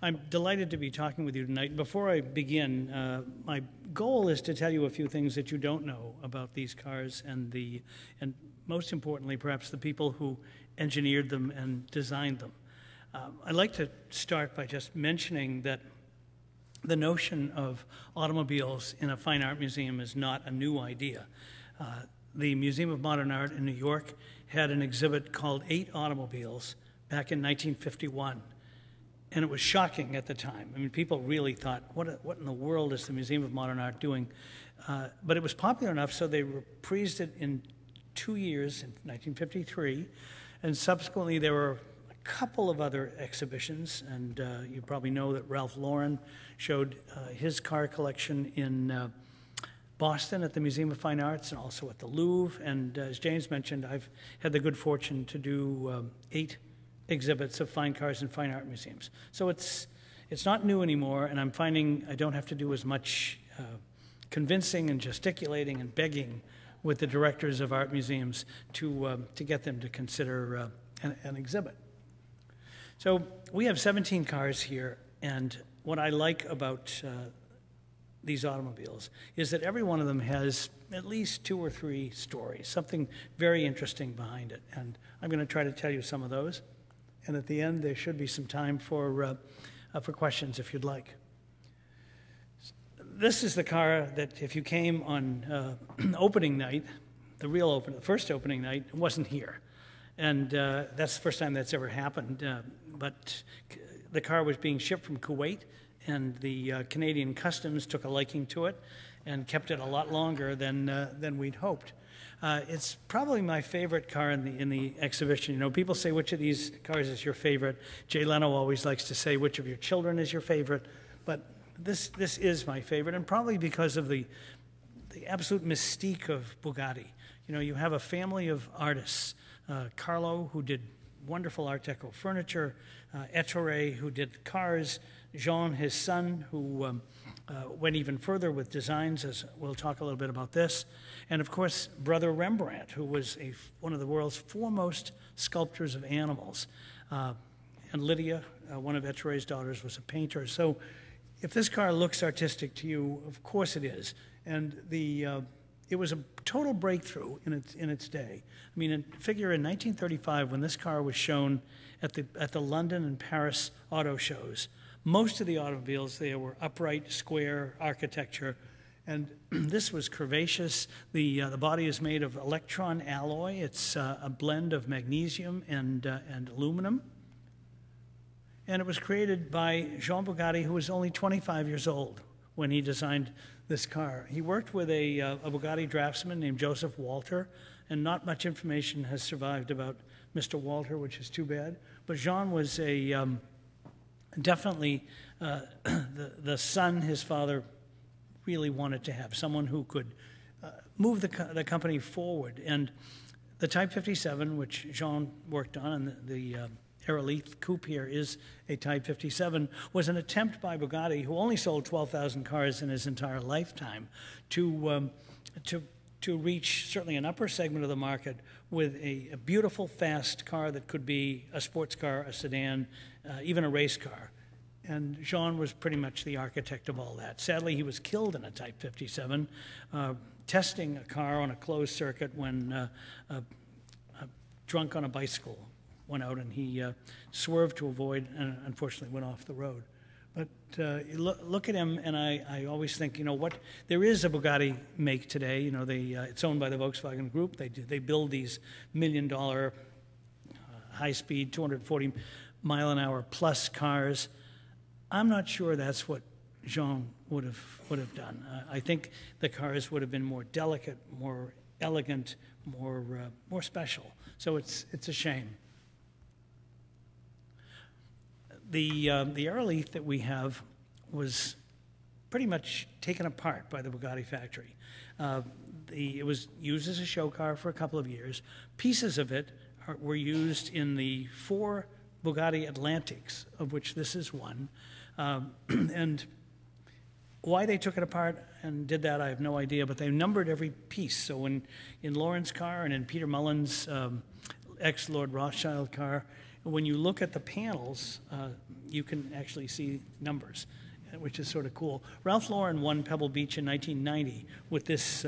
I'm delighted to be talking with you tonight. Before I begin, my goal is to tell you a few things that you don't know about these cars and most importantly, perhaps the people who engineered them and designed them. I'd like to start by just mentioning that the notion of automobiles in a fine art museum is not a new idea. The Museum of Modern Art in New York had an exhibit called 8 Automobiles back in 1951. And it was shocking at the time. I mean, people really thought, what in the world is the Museum of Modern Art doing? But it was popular enough, so they reprised it in 2 years, in 1953. And subsequently, there were a couple of other exhibitions. And you probably know that Ralph Lauren showed his car collection in Boston at the Museum of Fine Arts and also at the Louvre. And as James mentioned, I've had the good fortune to do 8 exhibits of fine cars in fine art museums. So it's not new anymore, and I'm finding I don't have to do as much convincing and gesticulating and begging with the directors of art museums to get them to consider an exhibit. So we have 17 cars here, and what I like about these automobiles is that every one of them has at least 2 or 3 stories, something very interesting behind it, and I'm going to try to tell you some of those. And at the end, there should be some time for questions if you'd like. This is the car that if you came on opening night, the first opening night, it wasn't here. And that's the first time that's ever happened. But the car was being shipped from Kuwait, and the Canadian Customs took a liking to it and kept it a lot longer than we'd hoped. It's probably my favorite car in the exhibition. You know, people say, which of these cars is your favorite? Jay Leno always likes to say, which of your children is your favorite? But this is my favorite, and probably because of the absolute mystique of Bugatti. You know, you have a family of artists. Carlo, who did wonderful Art Deco furniture, Ettore, who did cars, Jean, his son, who went even further with designs, as we'll talk a little bit about this. And of course, brother Rembrandt, who was one of the world's foremost sculptors of animals. And Lydia, one of Ettore's daughters, was a painter. So if this car looks artistic to you, of course it is. And it was a total breakthrough in its day. I mean, figure in 1935, when this car was shown at the London and Paris auto shows, most of the automobiles there were upright, square architecture, and this was curvaceous. The body is made of electron alloy. It's a blend of magnesium and aluminum. And it was created by Jean Bugatti, who was only 25 years old when he designed this car. He worked with a Bugatti draftsman named Joseph Walter, and not much information has survived about Mr. Walter, which is too bad. But Jean was definitely the son his father really wanted to have, someone who could move the company forward. And the Type 57, which Jean worked on, and the Aeroleith coupe here is a Type 57, was an attempt by Bugatti, who only sold 12,000 cars in his entire lifetime, to reach certainly an upper segment of the market with a beautiful, fast car that could be a sports car, a sedan, even a race car. And Jean was pretty much the architect of all that. Sadly, he was killed in a Type 57, testing a car on a closed circuit when a drunk on a bicycle went out, and he swerved to avoid and unfortunately went off the road. But look at him, and I always think, you know, there is a Bugatti make today. You know, it's owned by the Volkswagen Group. They build these $1 million high-speed, 240-mile-an-hour plus cars. I'm not sure that's what Jean would have done. I think the cars would have been more delicate, more elegant, more special. So it's a shame. The Aeroleith that we have was pretty much taken apart by the Bugatti factory. It was used as a show car for a couple of years. Pieces of it were used in the 4 Bugatti Atlantics, of which this is one. And why they took it apart and did that, I have no idea, but they numbered every piece. So in Lauren's car and in Peter Mullen's ex-Lord Rothschild car. When you look at the panels, you can actually see numbers, which is sort of cool. Ralph Lauren won Pebble Beach in 1990 with this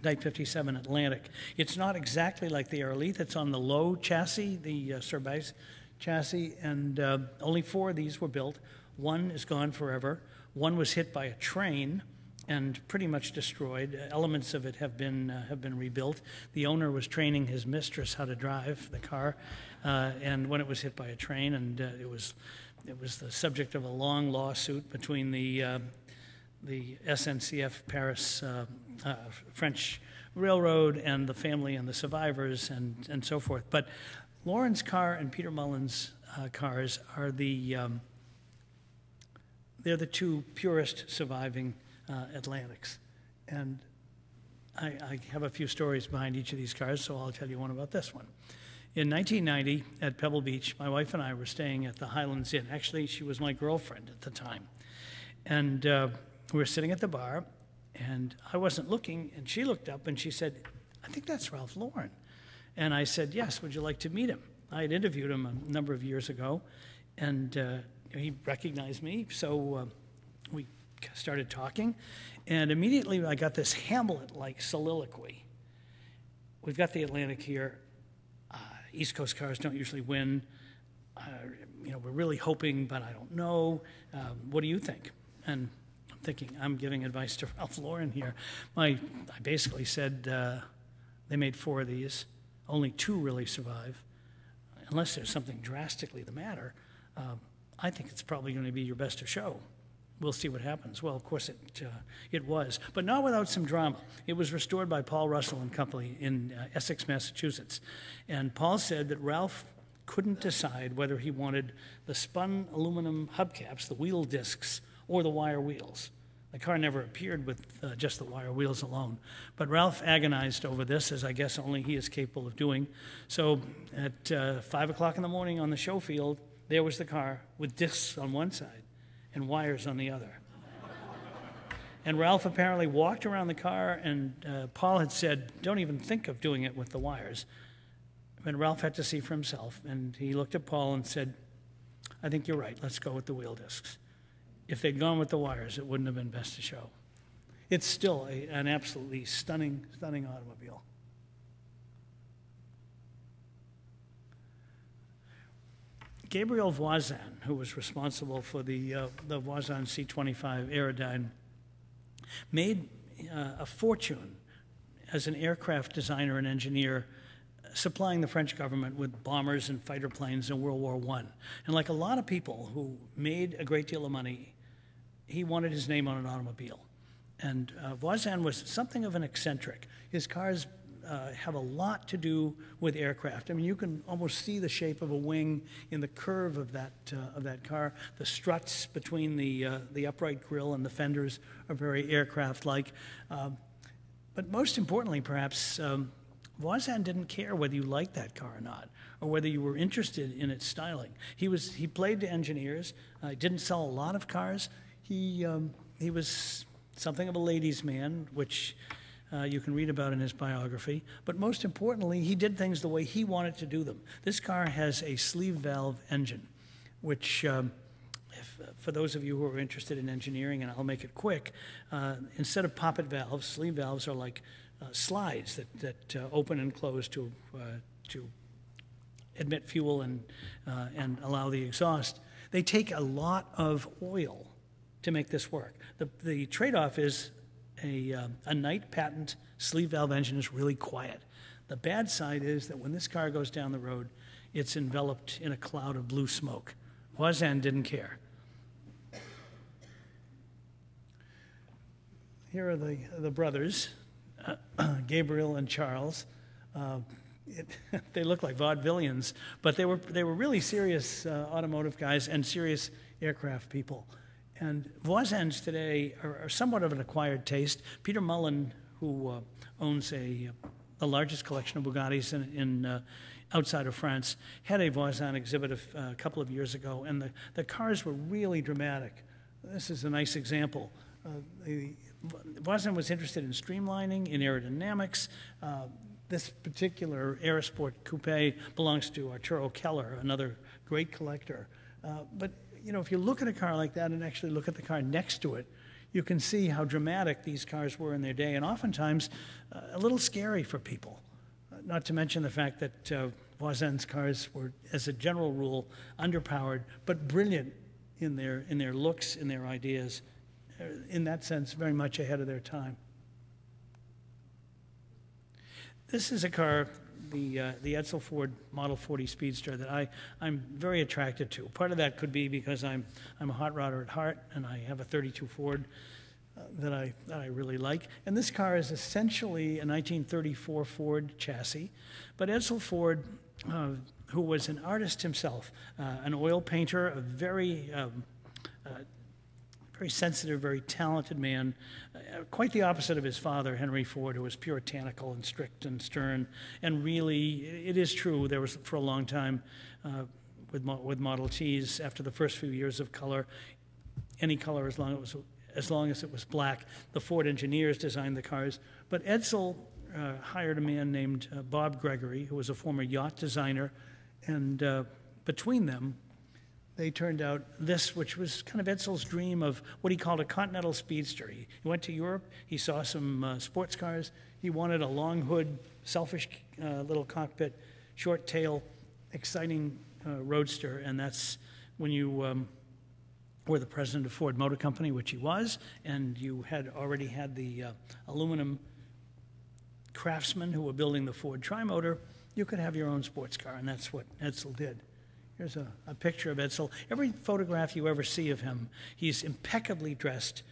Type 57 Atlantic. It's not exactly like the Aerolith. It's on the low chassis, the Sorbais chassis, and only 4 of these were built. One is gone forever. One was hit by a train and pretty much destroyed. Elements of it have been rebuilt. The owner was training his mistress how to drive the car, and when it was hit by a train, and it was the subject of a long lawsuit between the SNCF Paris French Railroad and the family and the survivors and so forth. But Lauren's car and Peter Mullen's cars are they're the 2 purest surviving Atlantics. And I have a few stories behind each of these cars, so I'll tell you one about this one. In 1990, at Pebble Beach, my wife and I were staying at the Highlands Inn. Actually, she was my girlfriend at the time. And we were sitting at the bar, and I wasn't looking, and she looked up, and she said, "I think that's Ralph Lauren." And I said, "Yes, would you like to meet him?" I had interviewed him a number of years ago, and he recognized me, so we started talking, and immediately I got this Hamlet-like soliloquy. We've got the Atlantic here. East Coast cars don't usually win. We're really hoping, but I don't know. What do you think? And I'm thinking, I'm giving advice to Ralph Lauren here. I basically said they made 4 of these. Only 2 really survive. Unless there's something drastically the matter, I think it's probably going to be your best of show. We'll see what happens. Well, of course, it was, but not without some drama. It was restored by Paul Russell and Company in Essex, Massachusetts. And Paul said that Ralph couldn't decide whether he wanted the spun aluminum hubcaps, the wheel discs, or the wire wheels. The car never appeared with just the wire wheels alone. But Ralph agonized over this, as I guess only he is capable of doing. So at 5 o'clock in the morning on the show field, there was the car with discs on one side and wires on the other. And Ralph apparently walked around the car, and Paul had said, "Don't even think of doing it with the wires." But Ralph had to see for himself, and he looked at Paul and said, "I think you're right, let's go with the wheel discs." If they'd gone with the wires, it wouldn't have been best to show. It's still an absolutely stunning, stunning automobile. Gabriel Voisin, who was responsible for the Voisin C25 Aerodyne, made a fortune as an aircraft designer and engineer, supplying the French government with bombers and fighter planes in World War I. And like a lot of people who made a great deal of money, he wanted his name on an automobile. And Voisin was something of an eccentric. His cars have a lot to do with aircraft. I mean, you can almost see the shape of a wing in the curve of that car. The struts between the upright grille and the fenders are very aircraft-like. But most importantly, perhaps, Voisin didn't care whether you liked that car or not, or whether you were interested in its styling. He played to engineers. Didn't sell a lot of cars. He was something of a ladies' man, which you can read about in his biography. But most importantly, he did things the way he wanted to do them. This car has a sleeve valve engine, which, for those of you who are interested in engineering, and I'll make it quick, instead of poppet valves, sleeve valves are like slides that open and close to admit fuel and allow the exhaust. They take a lot of oil to make this work. The trade-off is a Knight patent sleeve valve engine is really quiet. The bad side is that when this car goes down the road, it's enveloped in a cloud of blue smoke. Voisin didn't care. Here are the brothers, Gabriel and Charles. They look like vaudevillians, but they were really serious automotive guys and serious aircraft people. And Voisins today are somewhat of an acquired taste. Peter Mullen, who owns the largest collection of Bugattis in outside of France, had a Voisin exhibit a couple of years ago, and the cars were really dramatic. This is a nice example. Voisin was interested in streamlining, in aerodynamics. This particular Aerosport coupe belongs to Arturo Keller, another great collector. But you know, if you look at a car like that and actually look at the car next to it, you can see how dramatic these cars were in their day, and oftentimes a little scary for people. Not to mention the fact that Voisin's cars were, as a general rule, underpowered, but brilliant in their looks, in their ideas. In that sense, very much ahead of their time. This is a car, the Edsel Ford Model 40 Speedster, that I'm very attracted to. Part of that could be because I'm a hot rodder at heart, and I have a 32 Ford that I really like. And this car is essentially a 1934 Ford chassis, but Edsel Ford, who was an artist himself, an oil painter, a very sensitive, very talented man, quite the opposite of his father, Henry Ford, who was puritanical and strict and stern. And really, it is true, there was, for a long time, with Model Ts, after the first few years of color, any color as long as it was black, the Ford engineers designed the cars. But Edsel hired a man named Bob Gregory, who was a former yacht designer, and between them, they turned out this, which was kind of Edsel's dream of what he called a continental speedster. He went to Europe, he saw some sports cars, he wanted a long hood, selfish little cockpit, short tail, exciting roadster, and that's when you were the president of Ford Motor Company, which he was, and you had already had the aluminum craftsmen who were building the Ford Trimotor. You could have your own sports car, and that's what Edsel did. Here's a picture of Edsel. Every photograph you ever see of him, he's impeccably dressed.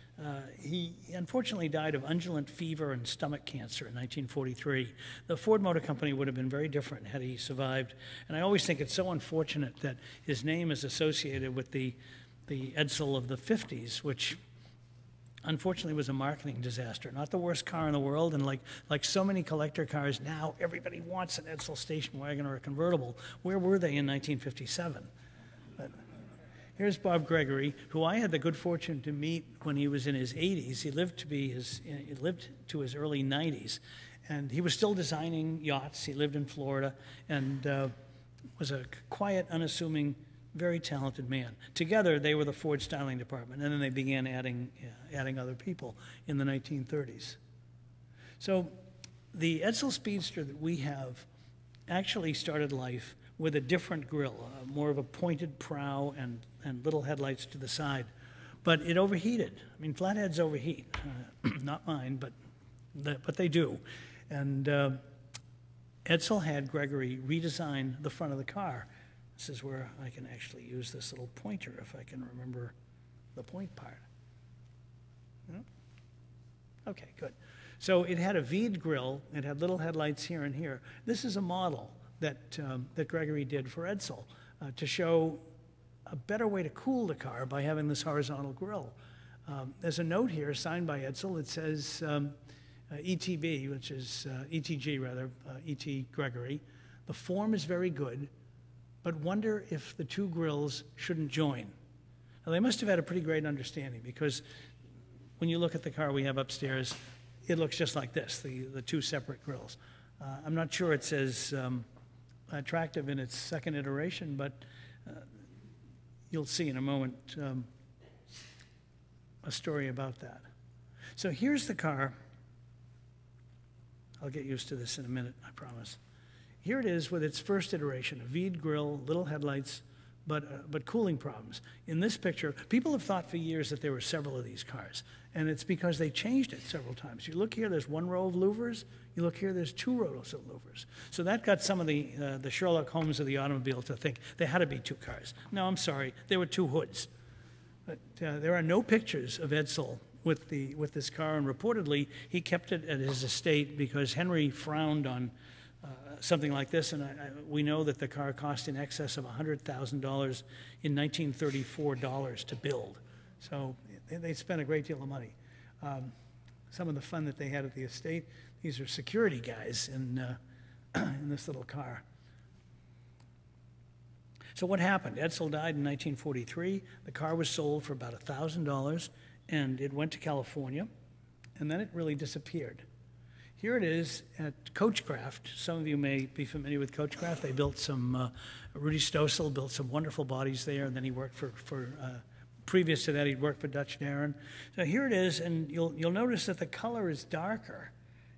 He unfortunately died of undulant fever and stomach cancer in 1943. The Ford Motor Company would have been very different had he survived. And I always think it's so unfortunate that his name is associated with the Edsel of the 50s, which unfortunately was a marketing disaster. Not the worst car in the world, and like so many collector cars now, everybody wants an Edsel station wagon or a convertible. Where were they in 1957? But here's Bob Gregory, who I had the good fortune to meet when he was in his 80s. He lived to his early 90s, and he was still designing yachts. He lived in Florida, and was a quiet, unassuming, very talented man. Together, they were the Ford styling department, and then they began adding other people in the 1930s. So the Edsel Speedster that we have actually started life with a different grille, more of a pointed prow and little headlights to the side. But it overheated. I mean, flatheads overheat. Not mine, but they do. And Edsel had Gregory redesign the front of the car. This is where I can actually use this little pointer if I can remember the point part. No? Okay, good. So it had a V'd grille. It had little headlights here and here. This is a model that Gregory did for Edsel to show a better way to cool the car by having this horizontal grille. There's a note here signed by Edsel. It says ETB, which is ETG rather, ET Gregory. The form is very good, but wonder if the two grills shouldn't join. Now, they must have had a pretty great understanding, because when you look at the car we have upstairs, it looks just like this, the two separate grills. I'm not sure it's as attractive in its second iteration, but you'll see in a moment a story about that. So here's the car. I'll get used to this in a minute, I promise. Here it is with its first iteration, a V'd grille, little headlights, but cooling problems. In this picture, people have thought for years that there were several of these cars, and it's because they changed it several times. You look here, there's one row of louvers. You look here, there's two rows of louvers. So that got some of the Sherlock Holmes of the automobile to think there had to be two cars. No, I'm sorry, there were two hoods. But there are no pictures of Edsel with this car, and reportedly he kept it at his estate because Henry frowned on something like this, and we know that the car cost in excess of $100,000 in 1934 to build. So they spent a great deal of money. Some of the fun that they had at the estate, these are security guys in this little car. So what happened? Edsel died in 1943. The car was sold for about $1,000, and it went to California, and then it really disappeared. Here it is at Coachcraft. Some of you may be familiar with Coachcraft. They built some, Rudy Stossel built some wonderful bodies there, and then he worked previous to that, he'd worked for Dutch Darren. So here it is, and you'll notice that the color is darker,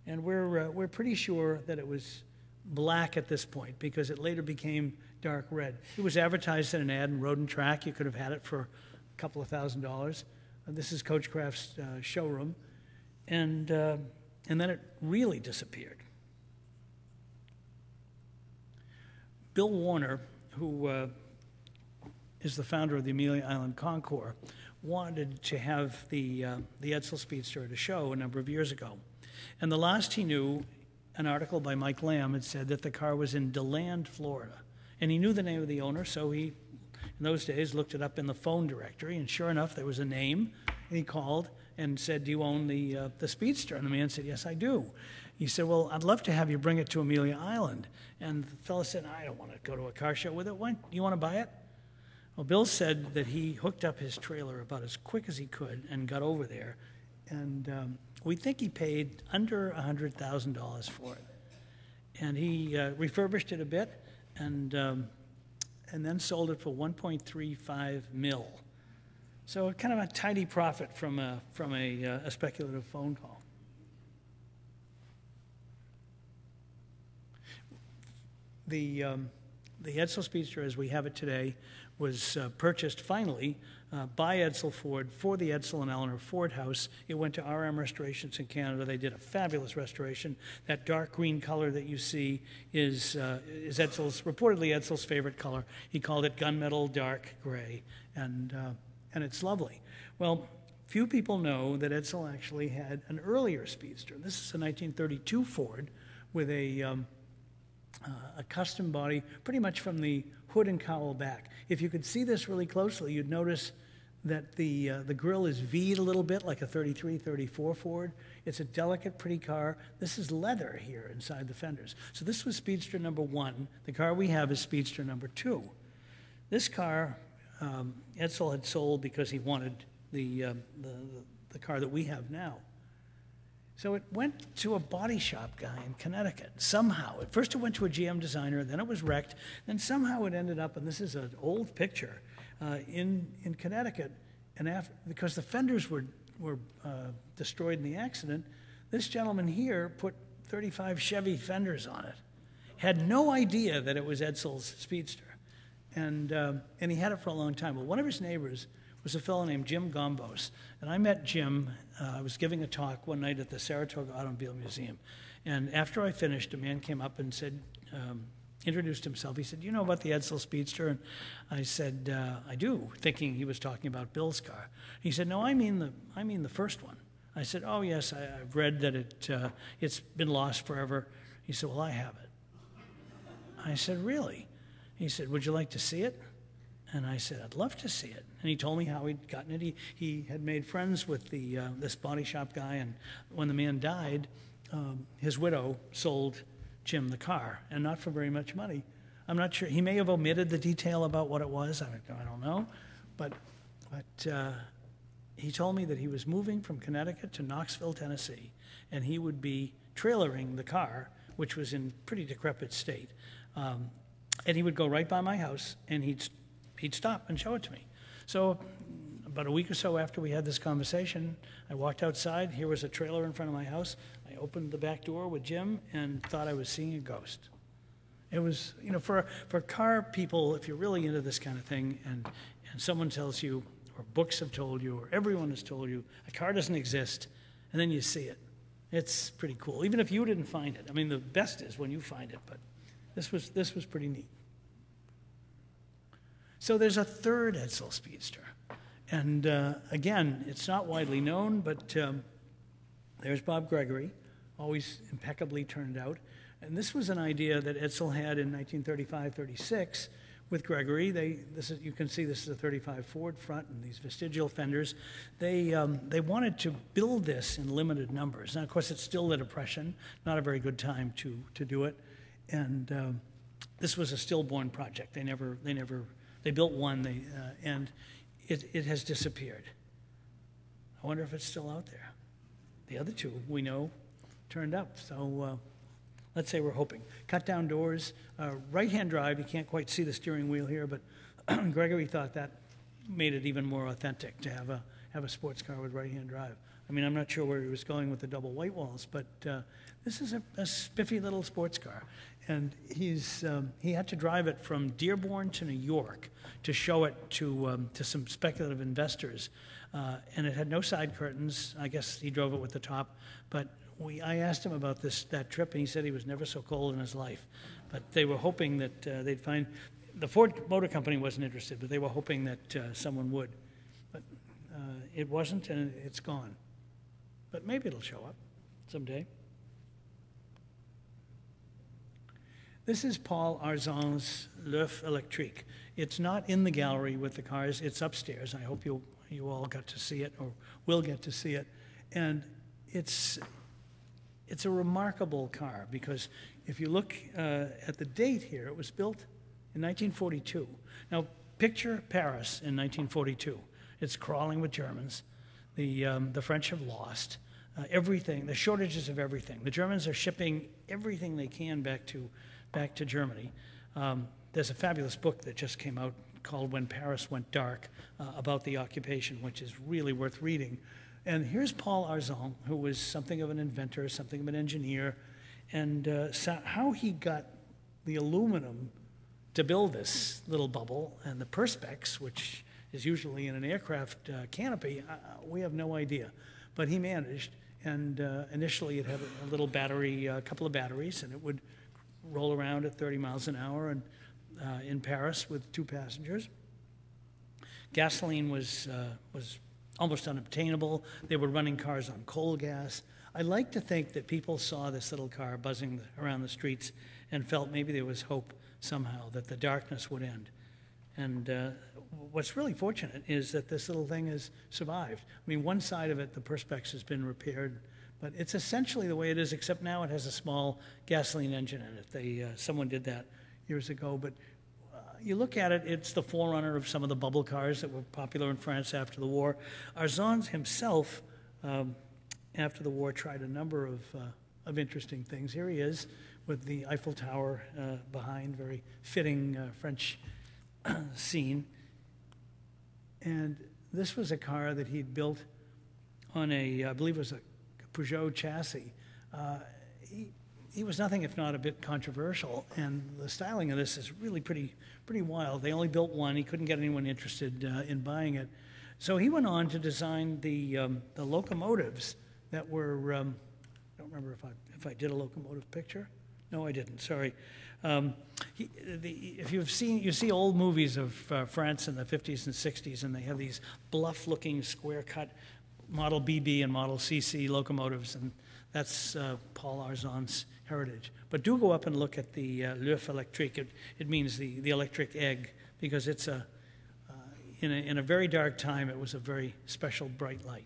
and we're pretty sure that it was black at this point because it later became dark red. It was advertised in an ad in Road and Track. You could have had it for a couple of $1,000s. This is Coachcraft's showroom, and then it really disappeared. Bill Warner, who is the founder of the Amelia Island Concours, wanted to have the Edsel Speedster at a show a number of years ago. And the last he knew, an article by Mike Lamb had said that the car was in DeLand, Florida. And he knew the name of the owner, so he, in those days, looked it up in the phone directory, and sure enough, there was a name. And he called and said, "Do you own the Speedster?" And the man said, "Yes, I do." He said, "Well, I'd love to have you bring it to Amelia Island." And the fellow said, "I don't want to go to a car show with it. Why, you want to buy it?" Well, Bill said that he hooked up his trailer about as quick as he could and got over there. And we think he paid under $100,000 for it. And he refurbished it a bit and then sold it for $1.35 million. So kind of a tidy profit from a speculative phone call. The Edsel Speedster, as we have it today, was purchased finally by Edsel Ford for the Edsel and Eleanor Ford house. It went to RM Restorations in Canada. They did a fabulous restoration. That dark green color that you see is reportedly Edsel's favorite color. He called it gunmetal dark gray, and it's lovely. Well, few people know that Edsel actually had an earlier Speedster. This is a 1932 Ford with a custom body, pretty much from the hood and cowl back. If you could see this really closely, you'd notice that the grille is V'd a little bit, like a 33, 34 Ford. It's a delicate, pretty car. This is leather here inside the fenders. So this was Speedster number 1. The car we have is Speedster number 2. This car, Edsel had sold because he wanted the car that we have now. So it went to a body shop guy in Connecticut. Somehow, at first it went to a GM designer, then it was wrecked, then somehow it ended up, and this is an old picture, in Connecticut. And because the fenders were destroyed in the accident, this gentleman here put 35 Chevy fenders on it. Had no idea that it was Edsel's Speedster. And he had it for a long time. Well, one of his neighbors was a fellow named Jim Gombos. And I met Jim. I was giving a talk one night at the Saratoga Automobile Museum. And after I finished, a man came up and said, introduced himself. He said, "You know about the Edsel Speedster?" And I said, "I do," thinking he was talking about Bill's car. He said, "No, I mean the first one." I said, "Oh, yes, I've read that it's been lost forever." He said, "Well, I have it." I said, "Really?" He said, "Would you like to see it?" And I said, "I'd love to see it." And he told me how he'd gotten it. He had made friends with this body shop guy, and when the man died, his widow sold Jim the car, and not for very much money. I'm not sure. He may have omitted the detail about what it was. I don't know. But he told me that he was moving from Connecticut to Knoxville, Tennessee, and he would be trailering the car, which was in pretty decrepit state. And he would go right by my house, and he'd stop and show it to me. So about a week or so after we had this conversation, I walked outside. Here was a trailer in front of my house. I opened the back door with Jim and thought I was seeing a ghost. It was, for car people, if you're really into this kind of thing, and someone tells you, or books have told you, or everyone has told you, a car doesn't exist, and then you see it. It's pretty cool, even if you didn't find it. I mean, the best is when you find it, but this was pretty neat. So there's a third Edsel Speedster. And again, it's not widely known, but there's Bob Gregory, always impeccably turned out. And this was an idea that Edsel had in 1935-36 with Gregory. You can see this is a 35 Ford front and these vestigial fenders. They wanted to build this in limited numbers. Now, of course, it's still the Depression, not a very good time to do it. And this was a stillborn project. They built one, and it has disappeared. I wonder if it's still out there. The other two we know turned up. So let's say we're hoping. Cut down doors, right-hand drive. You can't quite see the steering wheel here, but Gregory thought that made it even more authentic to have a sports car with right-hand drive. I mean, I'm not sure where he was going with the double white walls, but this is a spiffy little sports car. And he had to drive it from Dearborn to New York to show it to some speculative investors. And it had no side curtains. I guess he drove it with the top. But I asked him about that trip, and he said he was never so cold in his life. But they were hoping that they'd find... The Ford Motor Company wasn't interested, but they were hoping that someone would. But it wasn't, and it's gone. But maybe it'll show up someday. This is Paul Arzon's L'Oeuf Electrique. It's not in the gallery with the cars. It's upstairs. I hope you all got to see it or will get to see it. And it's a remarkable car because if you look at the date here, it was built in 1942. Now, picture Paris in 1942. It's crawling with Germans. The French have lost everything, the shortages of everything. The Germans are shipping everything they can back to Germany. There's a fabulous book that just came out called When Paris Went Dark about the occupation, which is really worth reading. And here's Paul Arzon, who was something of an inventor, something of an engineer, and how he got the aluminum to build this little bubble and the perspex, which is usually in an aircraft canopy, we have no idea. But he managed, and initially it had a little battery, a couple of batteries, and it would roll around at 30 miles an hour and in Paris with 2 passengers. Gasoline was almost unobtainable. They were running cars on coal gas. I like to think that people saw this little car buzzing around the streets and felt maybe there was hope somehow that the darkness would end. And what's really fortunate is that this little thing has survived. I mean, one side of it, the perspex, has been repaired, but it's essentially the way it is, except now it has a small gasoline engine in it. Someone did that years ago, but you look at it, it's the forerunner of some of the bubble cars that were popular in France after the war. Arzon himself, after the war, tried a number of interesting things. Here he is with the Eiffel Tower behind, very fitting French scene. And this was a car that he'd built on I believe it was a Peugeot chassis. He was nothing if not a bit controversial, and the styling of this is really pretty wild. They only built one. He couldn't get anyone interested in buying it. So he went on to design the locomotives that were, I don't remember if I did a locomotive picture. No, I didn't, sorry. If you see old movies of France in the 50s and 60s, and they have these bluff-looking, square-cut Model BB and Model CC locomotives, and that's Paul Arzon's heritage. But do go up and look at the L'Oeuf Electrique. It means the electric egg, because it's in a very dark time, it was a very special bright light.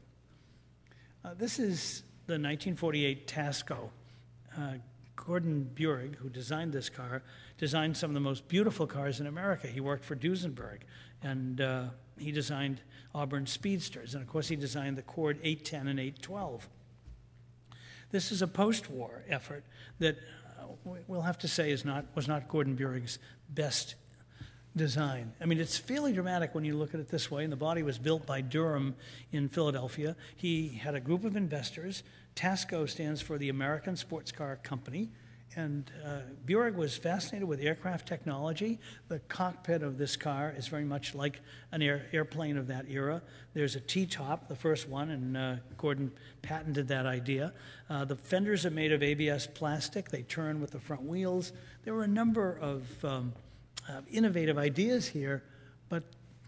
This is the 1948 Tasco. Gordon Burig, who designed this car, designed some of the most beautiful cars in America. He worked for Duesenberg, and he designed Auburn Speedsters, and of course he designed the Cord 810 and 812. This is a post-war effort that we'll have to say was not Gordon Burig's best design. I mean, it's fairly dramatic when you look at it this way, and the body was built by Durham in Philadelphia. He had a group of investors. Tasco stands for the American Sports Car Company, and Burig was fascinated with aircraft technology. The cockpit of this car is very much like an airplane of that era. There's a T-top, the first one, and Gordon patented that idea. The fenders are made of ABS plastic. They turn with the front wheels. There were a number of innovative ideas here, but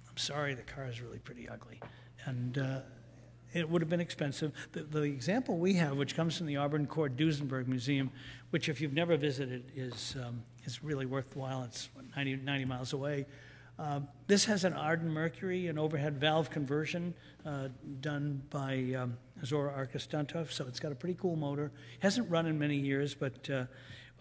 I'm sorry, the car is really pretty ugly. And it would have been expensive. The example we have, which comes from the Auburn Cord Duesenberg Museum, which if you've never visited is really worthwhile. It's 90 miles away. This has an Arden Mercury, an overhead valve conversion done by Zora Arkus-Duntov, so it's got a pretty cool motor. It hasn't run in many years, but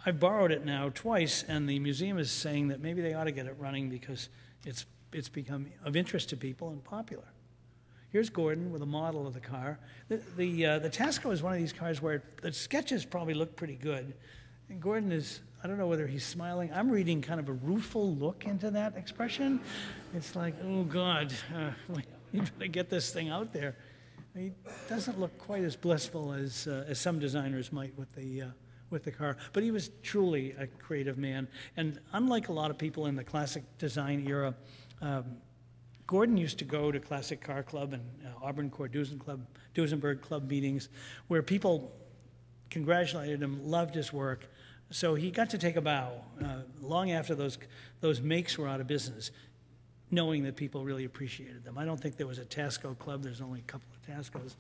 I've borrowed it now twice, and the museum is saying that maybe they ought to get it running because it's become of interest to people and popular. here's Gordon with a model of the car. The Tasco is one of these cars where the sketches probably look pretty good. And Gordon is, I don't know whether he's smiling. I'm reading kind of a rueful look into that expression. It's like, oh, God, you better get this thing out there. He doesn't look quite as blissful as some designers might with the car. But he was truly a creative man. And unlike a lot of people in the classic design era, Gordon used to go to Classic Car Club and Auburn Court Duesenberg Club meetings where people congratulated him, loved his work. So he got to take a bow long after those makes were out of business, knowing that people really appreciated them. I don't think there was a Tasco club. There's only a couple of Tascos.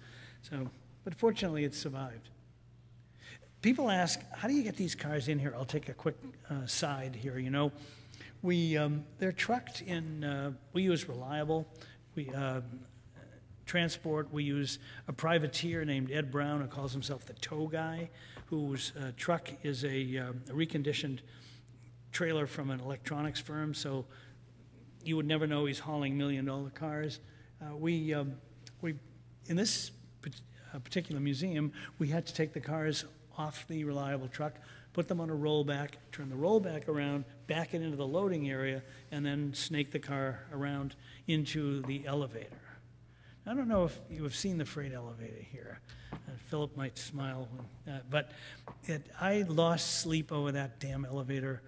But fortunately, it survived. People ask, how do you get these cars in here? I'll take a quick side here. You know, they're trucked in. We use Reliable. Transport. We use a privateer named Ed Brown, who calls himself the tow guy, whose truck is a reconditioned trailer from an electronics firm. So you would never know he's hauling $1 million cars. In this particular museum, we had to take the cars off the Reliable truck, put them on a rollback, turn the rollback around, back it into the loading area, and then snake the car around into the elevator. I don't know if you have seen the freight elevator here. Philip might smile, but I lost sleep over that damn elevator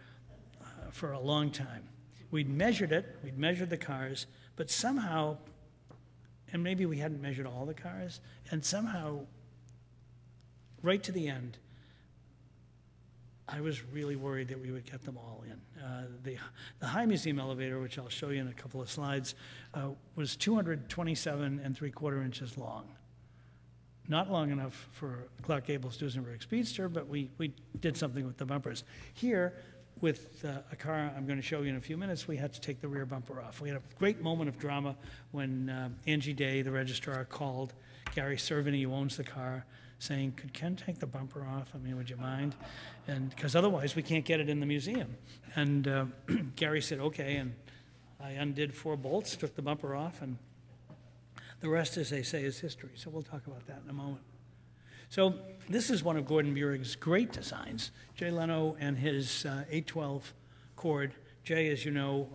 for a long time. We'd measured it, we'd measured the cars, but somehow, and maybe we hadn't measured all the cars, and somehow, right to the end, I was really worried that we would get them all in. The High Museum elevator, which I'll show you in a couple of slides, was 227 3/4 inches long. Not long enough for Clark Gable's Duesenberg Speedster, but we did something with the bumpers. Here, with a car I'm going to show you in a few minutes, we had to take the rear bumper off. We had a great moment of drama when Angie Day, the registrar, called Gary Cervini, who owns the car, saying, could Ken take the bumper off? I mean, would you mind? And because otherwise we can't get it in the museum. And Gary said, okay, and I undid 4 bolts, took the bumper off, and the rest, as they say, is history. So we'll talk about that in a moment. So this is one of Gordon Buerig's great designs, Jay Leno and his 812 Cord. Jay, as you know,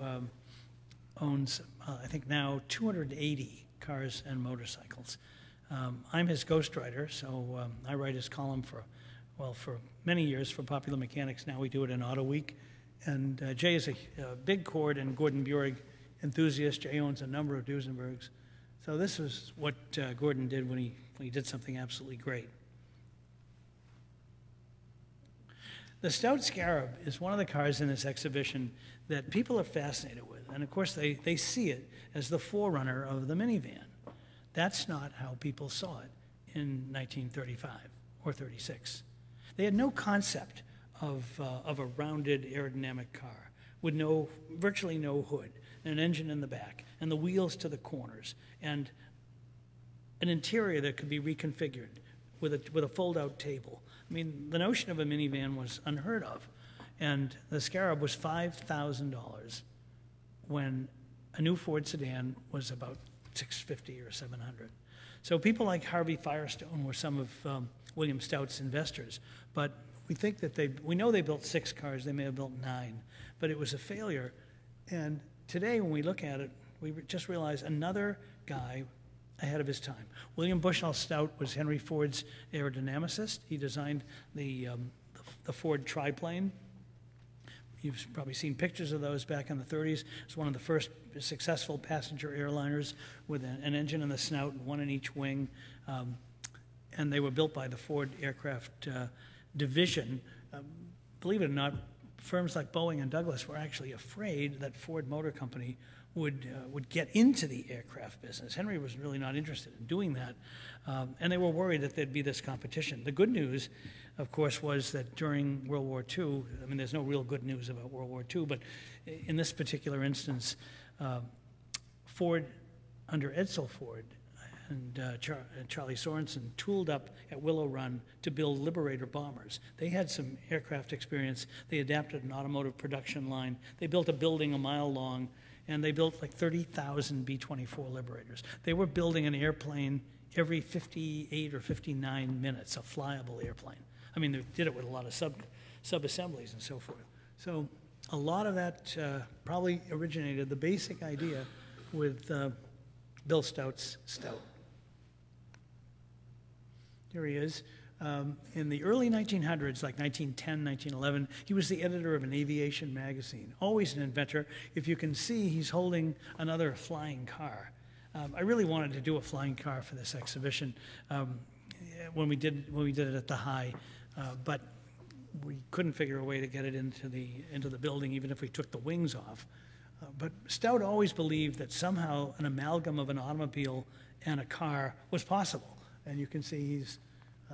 owns, I think now, 280 cars and motorcycles. I'm his ghostwriter, so I write his column for many years for Popular Mechanics. Now we do it in Auto Week. And Jay is a big Cord and Gordon Buerig enthusiast. Jay owns a number of Duesenbergs. So this is what Gordon did when he did something absolutely great. The Stout Scarab is one of the cars in this exhibition that people are fascinated with. And of course, they see it as the forerunner of the minivan. That's not how people saw it in 1935 or 36. They had no concept of a rounded aerodynamic car with virtually no hood, and an engine in the back, and the wheels to the corners, and an interior that could be reconfigured with a fold-out table. I mean, the notion of a minivan was unheard of, and the Scarab was $5,000 when a new Ford sedan was about $650 or $700. So people like Harvey Firestone were some of William Stout's investors, but we know they built 6 cars. They may have built 9, but it was a failure. And today, when we look at it, we just realize another guy ahead of his time. William Bushnell Stout was Henry Ford's aerodynamicist. He designed the Ford triplane. You've probably seen pictures of those back in the 30s. It's one of the first successful passenger airliners with an engine in the snout and one in each wing. And they were built by the Ford Aircraft Division. Believe it or not, firms like Boeing and Douglas were actually afraid that Ford Motor Company would get into the aircraft business. Henry was really not interested in doing that, and they were worried that there'd be this competition. The good news, of course, was that during World War II, I mean, there's no real good news about World War II, but in this particular instance, Ford, under Edsel Ford, and Charlie Sorensen tooled up at Willow Run to build Liberator bombers. They had some aircraft experience. They adapted an automotive production line. They built a building a mile long and they built like 30,000 B-24 Liberators. They were building an airplane every 58 or 59 minutes, a flyable airplane. I mean, they did it with a lot of sub-assemblies and so forth. So a lot of that probably originated, the basic idea, with Bill Stout's Stout. Here he is. In the early 1900s, like 1910, 1911, he was the editor of an aviation magazine, always an inventor. If you can see, he's holding another flying car. I really wanted to do a flying car for this exhibition when we did it at the High, but we couldn't figure a way to get it into the building, even if we took the wings off. But Stout always believed that somehow an amalgam of an automobile and a car was possible. And you can see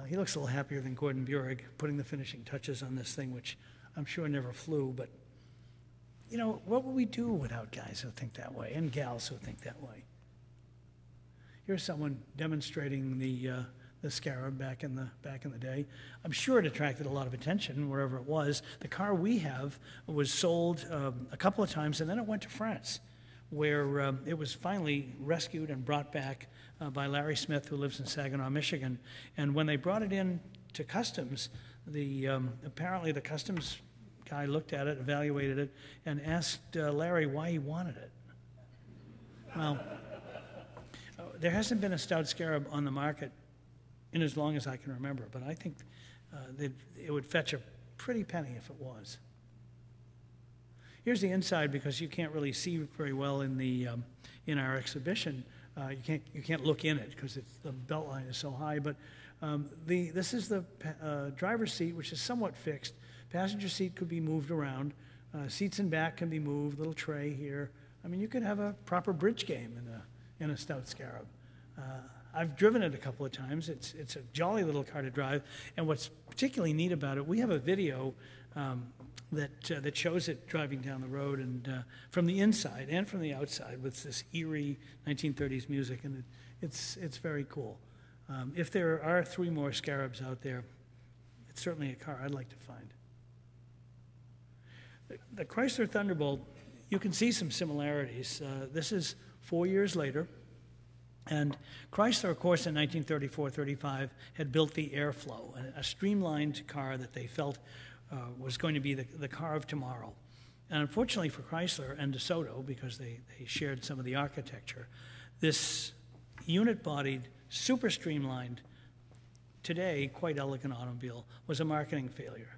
he looks a little happier than Gordon Burig putting the finishing touches on this thing, which I'm sure never flew. But, you know, what would we do without guys who think that way and gals who think that way? Here's someone demonstrating the Scarab back in the day. I'm sure it attracted a lot of attention wherever it was. The car we have was sold a couple of times, and then it went to France, where it was finally rescued and brought back by Larry Smith, who lives in Saginaw, Michigan. And when they brought it in to customs, apparently the customs guy looked at it, evaluated it, and asked Larry why he wanted it. Well, there hasn't been a Stout Scarab on the market in as long as I can remember, but I think it would fetch a pretty penny if it was. Here's the inside, because you can't really see very well in our exhibition. You can't look in it because the belt line is so high. But this is the driver's seat, which is somewhat fixed. Passenger seat could be moved around. Seats in back can be moved. Little tray here. I mean, you could have a proper bridge game in a Stout Scarab. I've driven it a couple of times. It's a jolly little car to drive. And what's particularly neat about it, we have a video that shows it driving down the road, and from the inside and from the outside, with this eerie 1930s music, and it's very cool. If there are 3 more Scarabs out there, it's certainly a car I'd like to find. The Chrysler Thunderbolt, you can see some similarities. This is 4 years later. And Chrysler, of course, in 1934-35 had built the Airflow, a streamlined car that they felt was going to be the car of tomorrow. And unfortunately for Chrysler and DeSoto, because they shared some of the architecture, this unit-bodied, super streamlined, today quite elegant automobile was a marketing failure.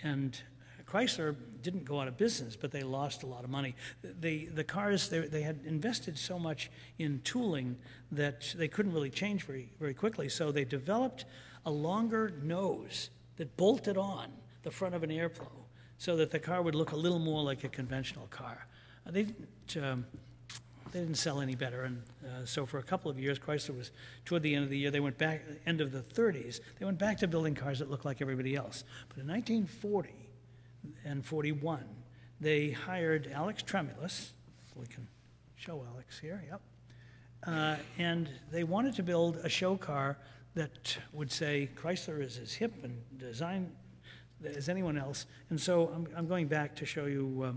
And Chrysler didn't go out of business, but they lost a lot of money. The cars, they had invested so much in tooling that they couldn't really change very, very quickly. So they developed a longer nose that bolted on the front of an Airflow so that the car would look a little more like a conventional car. They didn't sell any better. And so for a couple of years, Chrysler was, toward the end of the year, they went back, end of the 30s, they went back to building cars that looked like everybody else. But in 1940, and 41, they hired Alex Tremulous. We can show Alex here, yep. And they wanted to build a show car that would say Chrysler is as hip and designed as anyone else. And so I'm going back to show you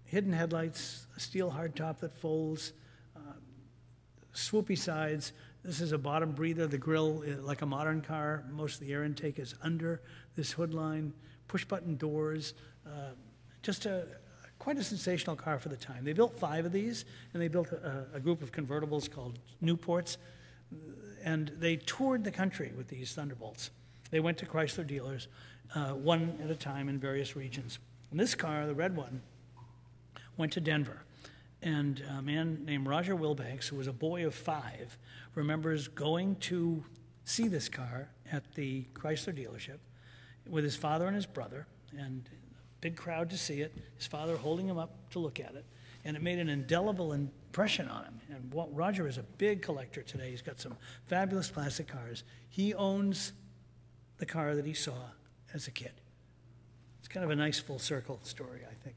hidden headlights, a steel hardtop that folds, swoopy sides. This is a bottom breather. The grille, like a modern car, most of the air intake is under this hood line. Push-button doors, just quite a sensational car for the time. They built 5 of these, and they built a group of convertibles called Newports, and they toured the country with these Thunderbolts. They went to Chrysler dealers, one at a time in various regions. And this car, the red one, went to Denver, and a man named Roger Wilbanks, who was a boy of 5, remembers going to see this car at the Chrysler dealership with his father and his brother, and a big crowd to see it, his father holding him up to look at it, and it made an indelible impression on him. And Roger is a big collector today. He's got some fabulous classic cars. He owns the car that he saw as a kid. It's kind of a nice full circle story, I think.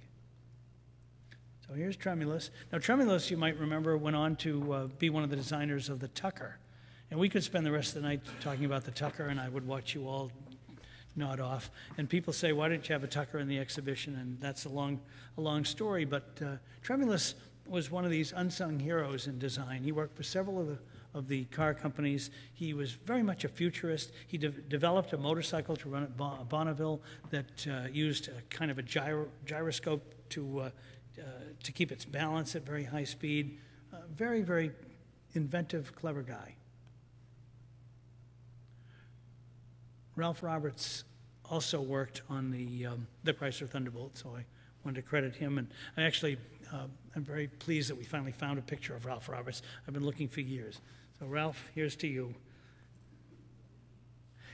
So here's Tremulous. Now Tremulous, you might remember, went on to be one of the designers of the Tucker. And we could spend the rest of the night talking about the Tucker, and I would watch you all nod off. And people say, why didn't you have a Tucker in the exhibition? And that's a long story. But Tremulous was one of these unsung heroes in design. He worked for several of the car companies. He was very much a futurist. He developed a motorcycle to run at Bonneville that used a kind of a gyroscope to keep its balance at very high speed. Very, very inventive, clever guy. Ralph Roberts also worked on the Chrysler Thunderbolt, so I wanted to credit him. And I actually, I'm very pleased that we finally found a picture of Ralph Roberts. I've been looking for years. So Ralph, here's to you.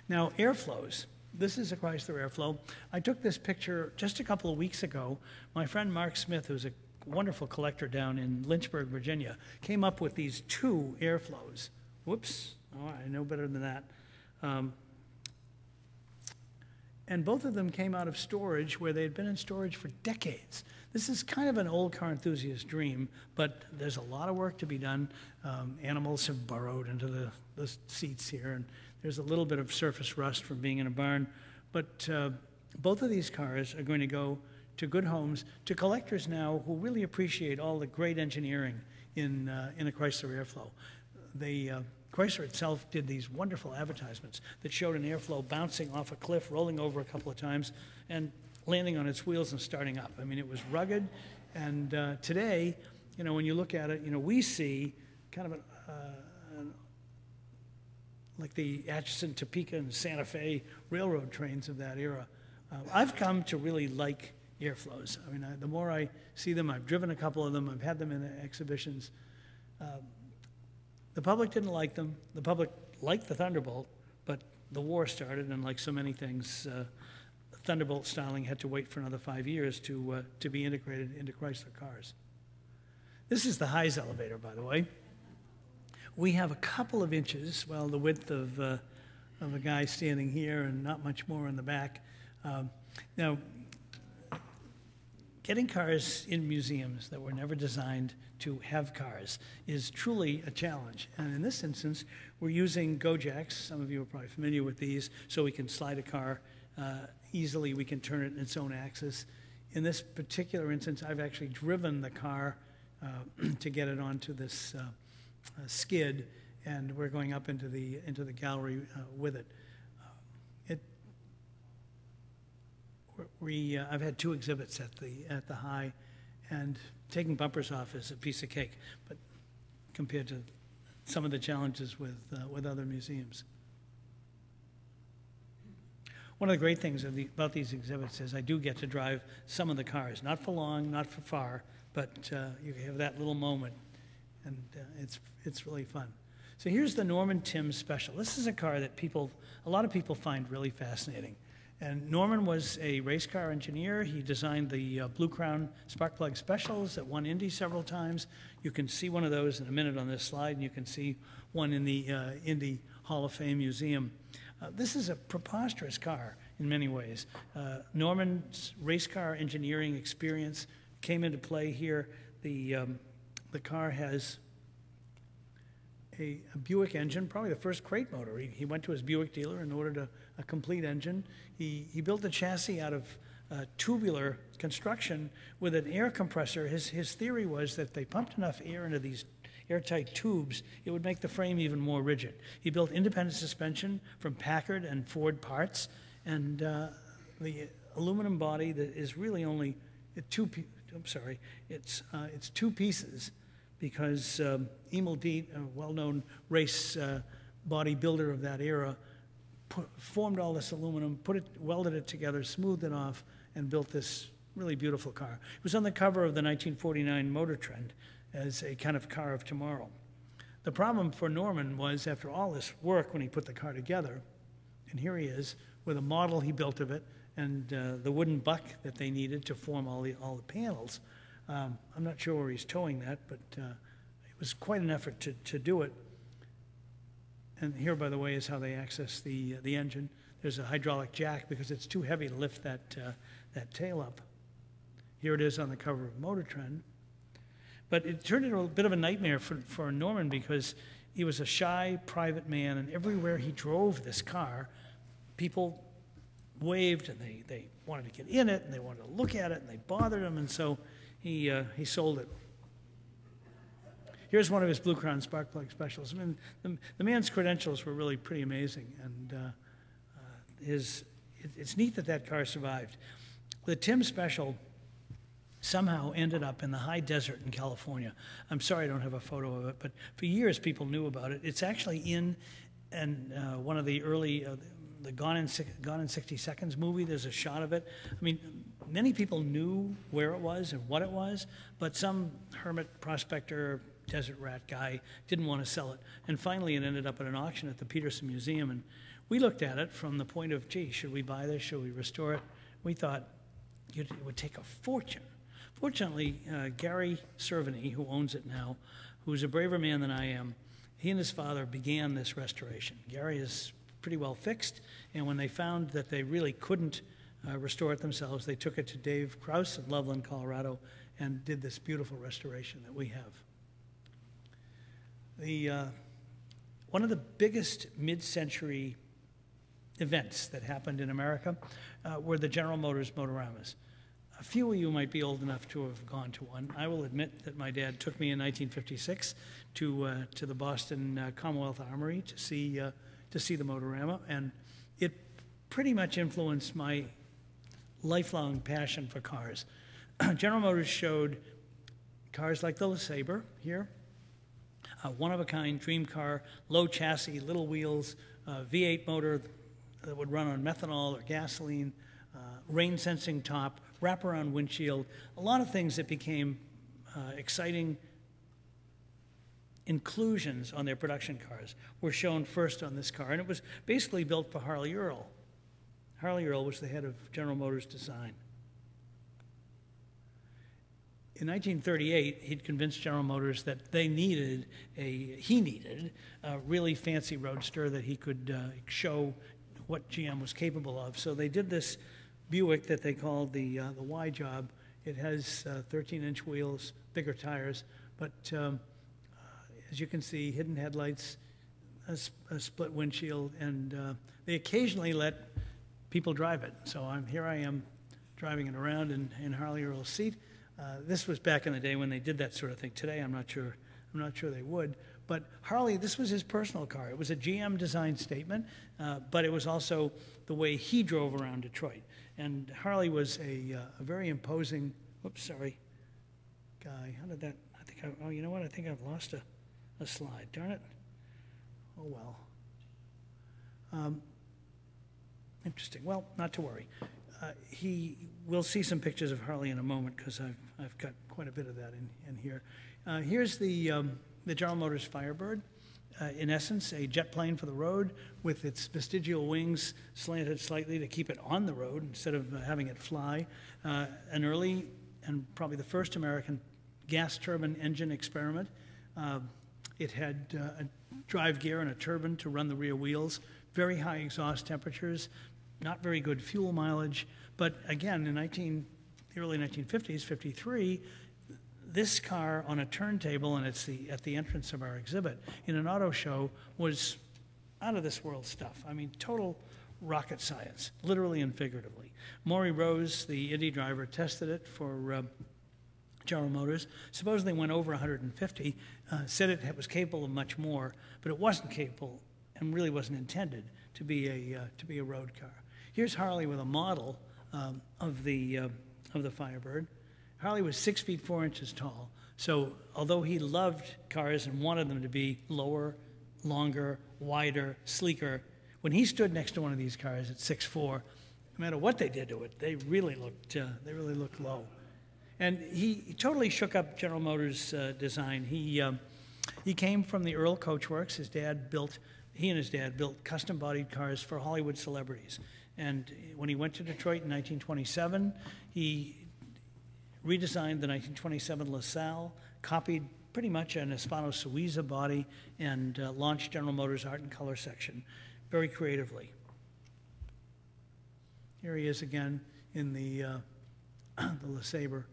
Now, Airflows. This is a Chrysler Airflow. I took this picture just a couple of weeks ago. My friend Mark Smith, who's a wonderful collector down in Lynchburg, Virginia, came up with these 2 Airflows. Whoops, oh, I know better than that. And both of them came out of storage where they had been in storage for decades. This is kind of an old car enthusiast dream, but there's a lot of work to be done. Animals have burrowed into the seats here, and there's a little bit of surface rust from being in a barn. But both of these cars are going to go to good homes, to collectors now who really appreciate all the great engineering in a Chrysler Airflow. Chrysler itself did these wonderful advertisements that showed an Airflow bouncing off a cliff, rolling over a couple of times, and landing on its wheels and starting up. I mean, it was rugged, and today, you know, when you look at it, you know, we see kind of like the Atchison, Topeka, and Santa Fe railroad trains of that era. I've come to really like Airflows. I mean, the more I see them, I've driven a couple of them, I've had them in exhibitions. The public didn't like them. The public liked the Thunderbolt, but the war started, and like so many things, Thunderbolt styling had to wait for another 5 years to be integrated into Chrysler cars. This is the Heise elevator, by the way. We have a couple of inches, well, the width of a guy standing here and not much more in the back. Now, getting cars in museums that were never designed to have cars is truly a challenge. And in this instance, we're using Gojacks. Some of you are probably familiar with these, so we can slide a car easily. We can turn it in its own axis. In this particular instance, I've actually driven the car to get it onto this skid, and we're going up into the gallery with it. I've had 2 exhibits at the High, and taking bumpers off is a piece of cake, but compared to some of the challenges with other museums. One of the great things about these exhibits is I do get to drive some of the cars, not for long, not for far, but you have that little moment, and it's really fun. So here's the Norman Timms Special. This is a car that a lot of people find really fascinating. And Norman was a race car engineer. He designed the Blue Crown spark plug specials that won Indy several times. You can see one of those in a minute on this slide, and you can see one in the Indy Hall of Fame Museum. This is a preposterous car in many ways. Norman's race car engineering experience came into play here. The car has a Buick engine, probably the first crate motor. He went to his Buick dealer and ordered a complete engine. He built the chassis out of tubular construction with an air compressor. His theory was that if they pumped enough air into these airtight tubes, it would make the frame even more rigid. He built independent suspension from Packard and Ford parts, and the aluminum body that is really only it's 2 pieces, because Emil Diet, a well-known race bodybuilder of that era, formed all this aluminum, welded it together, smoothed it off, and built this really beautiful car. It was on the cover of the 1949 Motor Trend as a kind of car of tomorrow. The problem for Norman was, after all this work, when he put the car together, and here he is with a model he built of it, and the wooden buck that they needed to form all the panels. I'm not sure where he's towing that, but it was quite an effort to do it. And here, by the way, is how they access the engine. There's a hydraulic jack because it's too heavy to lift that tail up. Here it is on the cover of Motor Trend. But it turned into a bit of a nightmare for Norman, because he was a shy, private man, and everywhere he drove this car, people waved, and they wanted to get in it, and they wanted to look at it, and they bothered him, and so he sold it. Here's one of his Blue Crown spark plug specials. I mean, the man's credentials were really pretty amazing, and it's neat that car survived. The Tim special somehow ended up in the high desert in California. I'm sorry I don't have a photo of it, but for years people knew about it. It's actually in one of the early, the Gone in 60 Seconds movie. There's a shot of it. I mean, many people knew where it was and what it was, but some hermit prospector, desert rat guy didn't want to sell it. And finally it ended up at an auction at the Peterson Museum, and we looked at it from the point of, gee, should we buy this? Should we restore it? We thought it would take a fortune. Fortunately, Gary Cerveny, who owns it now, who's a braver man than I am, he and his father began this restoration. Gary is pretty well fixed, and when they found that they really couldn't restore it themselves, they took it to Dave Krause in Loveland, Colorado, and did this beautiful restoration that we have. One of the biggest mid-century events that happened in America were the General Motors Motoramas. A few of you might be old enough to have gone to one. I will admit that my dad took me in 1956 to the Boston Commonwealth Armory to see the Motorama, and it pretty much influenced my lifelong passion for cars. General Motors showed cars like the LeSabre here, one-of-a-kind dream car, low chassis, little wheels, V8 motor that would run on methanol or gasoline, rain-sensing top, wraparound windshield, a lot of things that became exciting inclusions on their production cars were shown first on this car, and it was basically built for Harley Earl. Harley Earl was the head of General Motors Design. In 1938, he'd convinced General Motors that he needed a really fancy roadster that he could show what GM was capable of. So they did this Buick that they called the Y job. It has 13-inch wheels, bigger tires, but as you can see, hidden headlights, a split windshield, and they occasionally let people drive it. So here I am driving it around in Harley Earl's seat. This was back in the day when they did that sort of thing. Today, I'm not sure they would. But Harley, this was his personal car. It was a GM design statement, but it was also the way he drove around Detroit. And Harley was a very imposing, guy. How did that, oh, you know what? I think I've lost a slide. Darn it. Oh, well. Interesting. Well, not to worry. We'll see some pictures of Harley in a moment because I've got quite a bit of that in here. Here's the General Motors Firebird. In essence, a jet plane for the road with its vestigial wings slanted slightly to keep it on the road instead of having it fly. An early and probably the first American gas turbine engine experiment. It had a drive gear and a turbine to run the rear wheels, very high exhaust temperatures, not very good fuel mileage. But again, in the early 1950s, 53, this car on a turntable, and it's at the entrance of our exhibit, in an auto show, was out of this world stuff. I mean, total rocket science, literally and figuratively. Maury Rose, the Indy driver, tested it for General Motors, supposedly went over 150, said it was capable of much more, but it wasn't capable and really wasn't intended to be a road car. Here's Harley with a model of the Firebird. Harley was 6 feet 4 inches tall, so although he loved cars and wanted them to be lower, longer, wider, sleeker, when he stood next to one of these cars at 6'4", no matter what they did to it, they really looked low. And he totally shook up General Motors' design. He came from the Earl Coachworks. He and his dad built custom-bodied cars for Hollywood celebrities. And when he went to Detroit in 1927, he redesigned the 1927 LaSalle, copied pretty much an Hispano-Suiza body, and launched General Motors' Art and Color section very creatively. Here he is again in the LeSabre.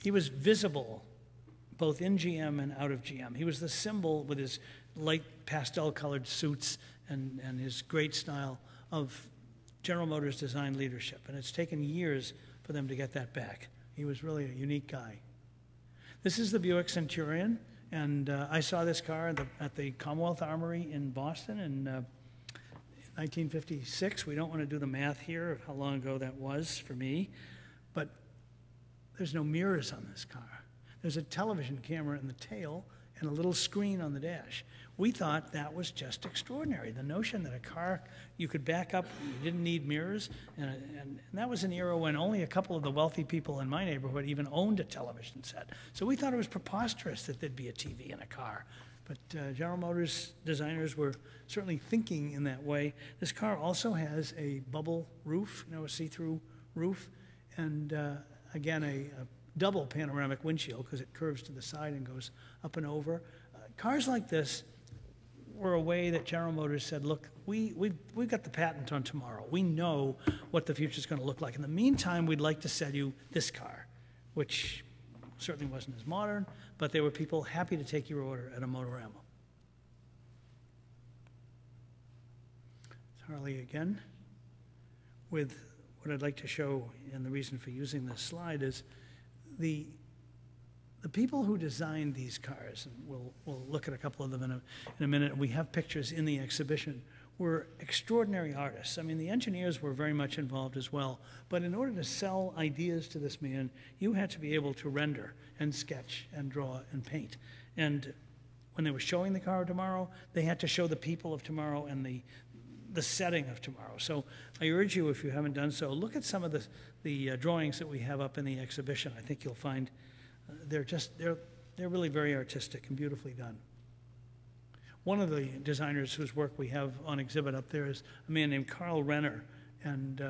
He was visible both in GM and out of GM. He was the symbol with his light pastel-colored suits and his great style of General Motors design leadership, and it's taken years for them to get that back. He was really a unique guy. This is the Buick Centurion, and I saw this car at the Commonwealth Armory in Boston in 1956. We don't want to do the math here of how long ago that was for me, but there's no mirrors on this car. There's a television camera in the tail and a little screen on the dash. We thought that was just extraordinary. The notion that a car, you could back up, you didn't need mirrors, and that was an era when only a couple of the wealthy people in my neighborhood even owned a television set. So we thought it was preposterous that there'd be a TV in a car. But General Motors designers were certainly thinking in that way. This car also has a bubble roof, a see-through roof, and again, a double panoramic windshield because it curves to the side and goes up and over. Cars like this were a way that General Motors said, look, we've got the patent on tomorrow. We know what the future is going to look like. In the meantime, we'd like to sell you this car, which certainly wasn't as modern, but there were people happy to take your order at a Motorama. Harley again, with what I'd like to show, and the reason for using this slide is the people who designed these cars, and we'll look at a couple of them in a minute, and we have pictures in the exhibition, were extraordinary artists. I mean, the engineers were very much involved as well, but in order to sell ideas to this man, you had to be able to render and sketch and draw and paint. And when they were showing the car tomorrow, they had to show the people of tomorrow and the setting of tomorrow. So I urge you, if you haven't done so, look at some of the drawings that we have up in the exhibition. I think you'll find they're really very artistic and beautifully done. One of the designers whose work we have on exhibit up there is a man named Carl Renner, and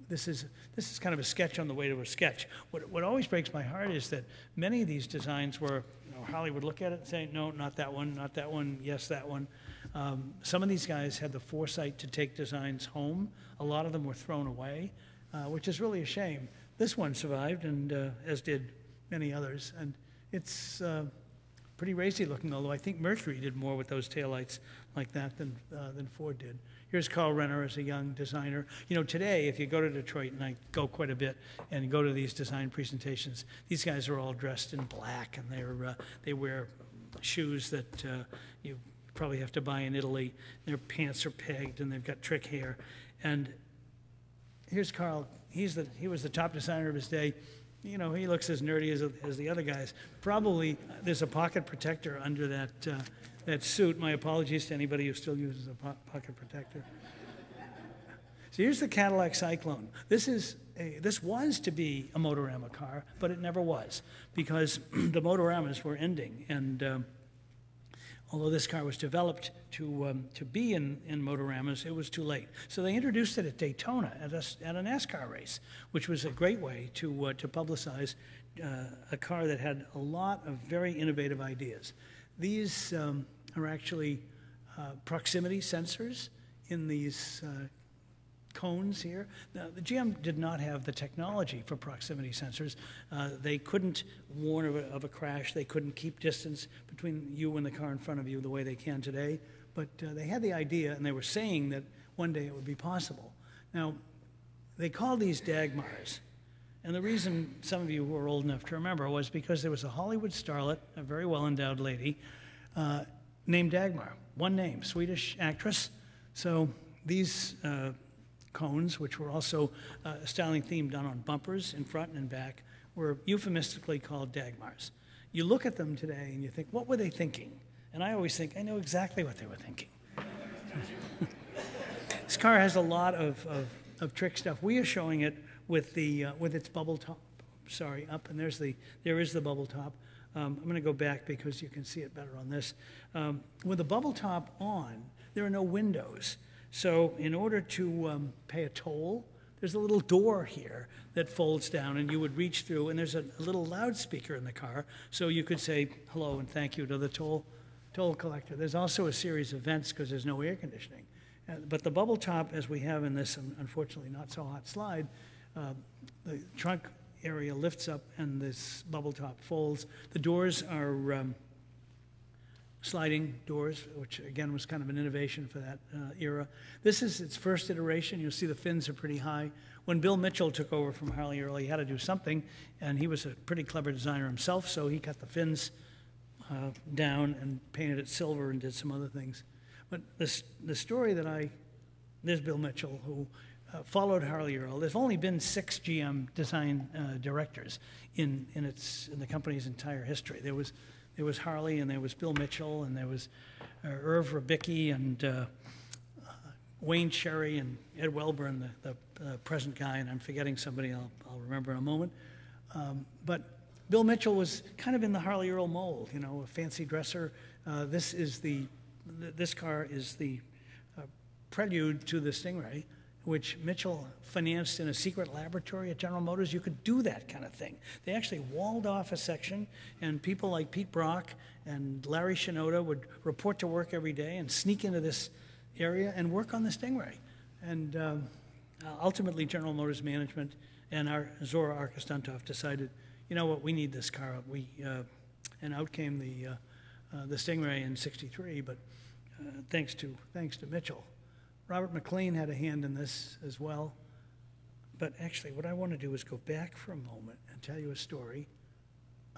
this is kind of a sketch on the way to a sketch. What always breaks my heart is that many of these designs were, Harley would look at it and say, no, not that one, yes, that one. Some of these guys had the foresight to take designs home. A lot of them were thrown away, which is really a shame. This one survived, and as did many others, and it's pretty racy looking, although I think Mercury did more with those taillights like that than Ford did. Here's Carl Renner as a young designer. Today, if you go to Detroit, and I go quite a bit, and go to these design presentations, these guys are all dressed in black, and they wear shoes that you probably have to buy in Italy. Their pants are pegged, and they've got trick hair. And here's Carl. He was the top designer of his day. He looks as nerdy as the other guys. Probably there's a pocket protector under that suit. My apologies to anybody who still uses a pocket protector. So here's the Cadillac Cyclone. This was to be a Motorama car, but it never was because the Motoramas were ending. And although this car was developed to be in Motoramas, it was too late. So they introduced it at Daytona at a NASCAR race, which was a great way to publicize a car that had a lot of very innovative ideas. These are actually proximity sensors in these cones here. Now, the GM did not have the technology for proximity sensors. They couldn't warn of a crash. They couldn't keep distance between you and the car in front of you the way they can today. But they had the idea, and they were saying that one day it would be possible. Now, they called these Dagmars. And the reason some of you who are old enough to remember was because there was a Hollywood starlet, a very well-endowed lady, named Dagmar. One name, Swedish actress. So these cones, which were also a styling theme done on bumpers in front and in back, were euphemistically called Dagmars. You look at them today and you think, what were they thinking? And I always think, I know exactly what they were thinking. This car has a lot of trick stuff. We are showing it with its bubble top. Sorry, up, and there is the bubble top. I'm going to go back because you can see it better on this. With the bubble top on, there are no windows. So in order to pay a toll, there's a little door here that folds down, and you would reach through, and there's a little loudspeaker in the car, so you could say hello and thank you to the toll collector. There's also a series of vents because there's no air conditioning. But the bubble top, as we have in this unfortunately not so hot slide, the trunk area lifts up and this bubble top folds. The doors are sliding doors, which again was kind of an innovation for that era. This is its first iteration. You'll see the fins are pretty high. When Bill Mitchell took over from Harley Earl, he had to do something, and he was a pretty clever designer himself, so he cut the fins down and painted it silver and did some other things. But the story that there's Bill Mitchell, who followed Harley Earl. There's only been 6 GM design directors in the company's entire history. There was Harley, and there was Bill Mitchell, and there was Irv Rabicki, and Wayne Sherry, and Ed Welburn, the present guy, and I'm forgetting somebody I'll remember in a moment. But Bill Mitchell was kind of in the Harley Earl mold, you know, a fancy dresser. This car is the prelude to the Stingray, which Mitchell financed in a secret laboratory at General Motors. You could do that kind of thing. They actually walled off a section, and people like Pete Brock and Larry Shinoda would report to work every day and sneak into this area and work on the Stingray. And ultimately, General Motors management and our Zora Arkostantoff decided, you know what, we need this car. And out came the Stingray in '63, but thanks to Mitchell. Robert McLean had a hand in this as well. But actually, what I want to do is go back for a moment and tell you a story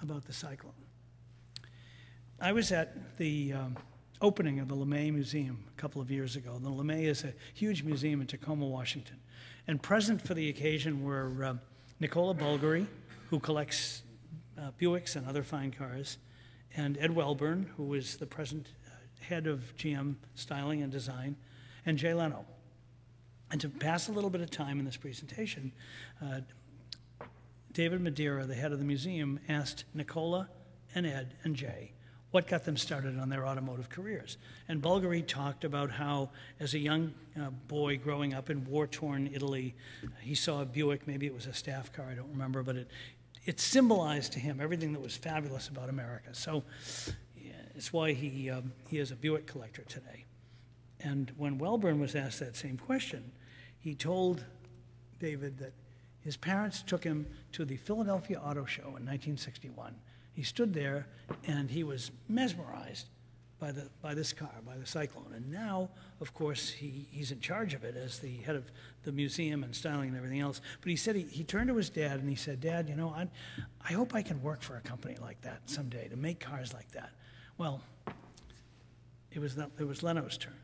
about the Cyclone. I was at the opening of the LeMay Museum a couple of years ago. The LeMay is a huge museum in Tacoma, Washington. And present for the occasion were Nicola Bulgari, who collects Buicks and other fine cars, and Ed Welburn, who is the present head of GM styling and design, and Jay Leno. And to pass a little bit of time in this presentation, David Madeira, the head of the museum, asked Nicola and Ed and Jay what got them started on their automotive careers. And Bulgari talked about how, as a young boy growing up in war-torn Italy, he saw a Buick, maybe it was a staff car, I don't remember, but it symbolized to him everything that was fabulous about America. So it's why he is a Buick collector today. And when Welburn was asked that same question, he told David that his parents took him to the Philadelphia Auto Show in 1961. He stood there, and he was mesmerized by this car, by the Cyclone. And now, of course, he's in charge of it as the head of the museum and styling and everything else. But he said he turned to his dad, and he said, "Dad, you know, I hope I can work for a company like that someday, to make cars like that." Well, it was Leno's turn.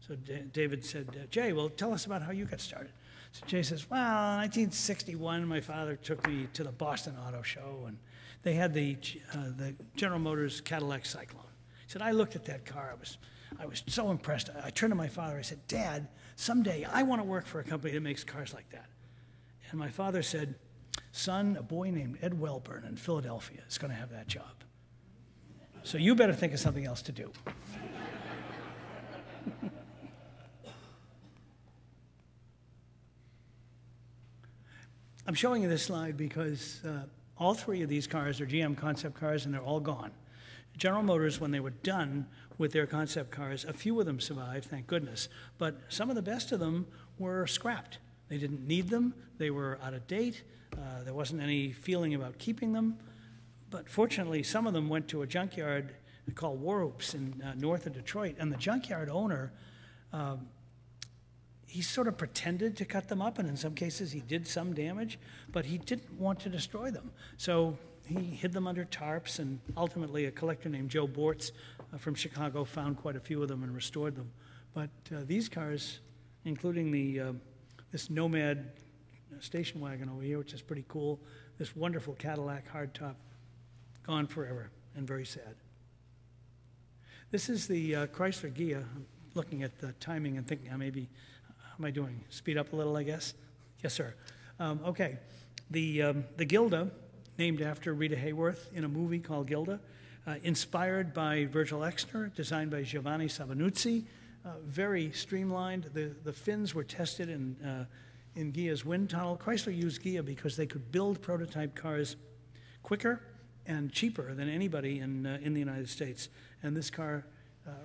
So David said, "Jay, well, tell us about how you got started." So Jay says, "Well, in 1961, my father took me to the Boston Auto Show, and they had the General Motors Cadillac Cyclone." He said, "I looked at that car. I was so impressed. I turned to my father. I said, 'Dad, someday I want to work for a company that makes cars like that.' And my father said, 'Son, a boy named Ed Welburn in Philadelphia is going to have that job. So you better think of something else to do.'" I'm showing you this slide because all 3 of these cars are GM concept cars, and they're all gone. General Motors, when they were done with their concept cars, a few of them survived, thank goodness, but some of the best of them were scrapped. They didn't need them. They were out of date. There wasn't any feeling about keeping them. But fortunately, some of them went to a junkyard called War Oops in north of Detroit, and the junkyard owner, he sort of pretended to cut them up, and in some cases he did some damage, but he didn't want to destroy them. So he hid them under tarps, and ultimately a collector named Joe Bortz from Chicago found quite a few of them and restored them. But these cars, including this Nomad station wagon over here, which is pretty cool, this wonderful Cadillac hardtop, gone forever and very sad. This is the Chrysler Ghia. I'm looking at the timing and thinking, how am I doing? Speed up a little, I guess? Yes, sir. Okay. The Gilda, named after Rita Hayworth in a movie called Gilda, inspired by Virgil Exner, designed by Giovanni Savanuzzi, very streamlined. The fins were tested in Ghia's wind tunnel. Chrysler used Ghia because they could build prototype cars quicker and cheaper than anybody in the United States. And this car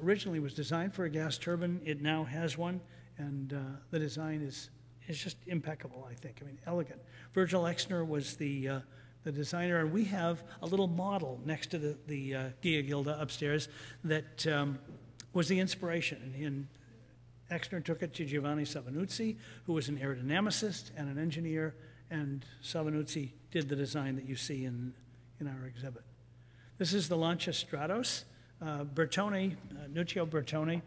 originally was designed for a gas turbine. It now has one. And the design is just impeccable, I think. I mean, elegant. Virgil Exner was the the designer, and we have a little model next to the Ghia Gilda upstairs that was the inspiration. And Exner took it to Giovanni Savanuzzi, who was an aerodynamicist and an engineer, and Savanuzzi did the design that you see in our exhibit. This is the Lancia Stratos. Bertone, Nuccio Bertone,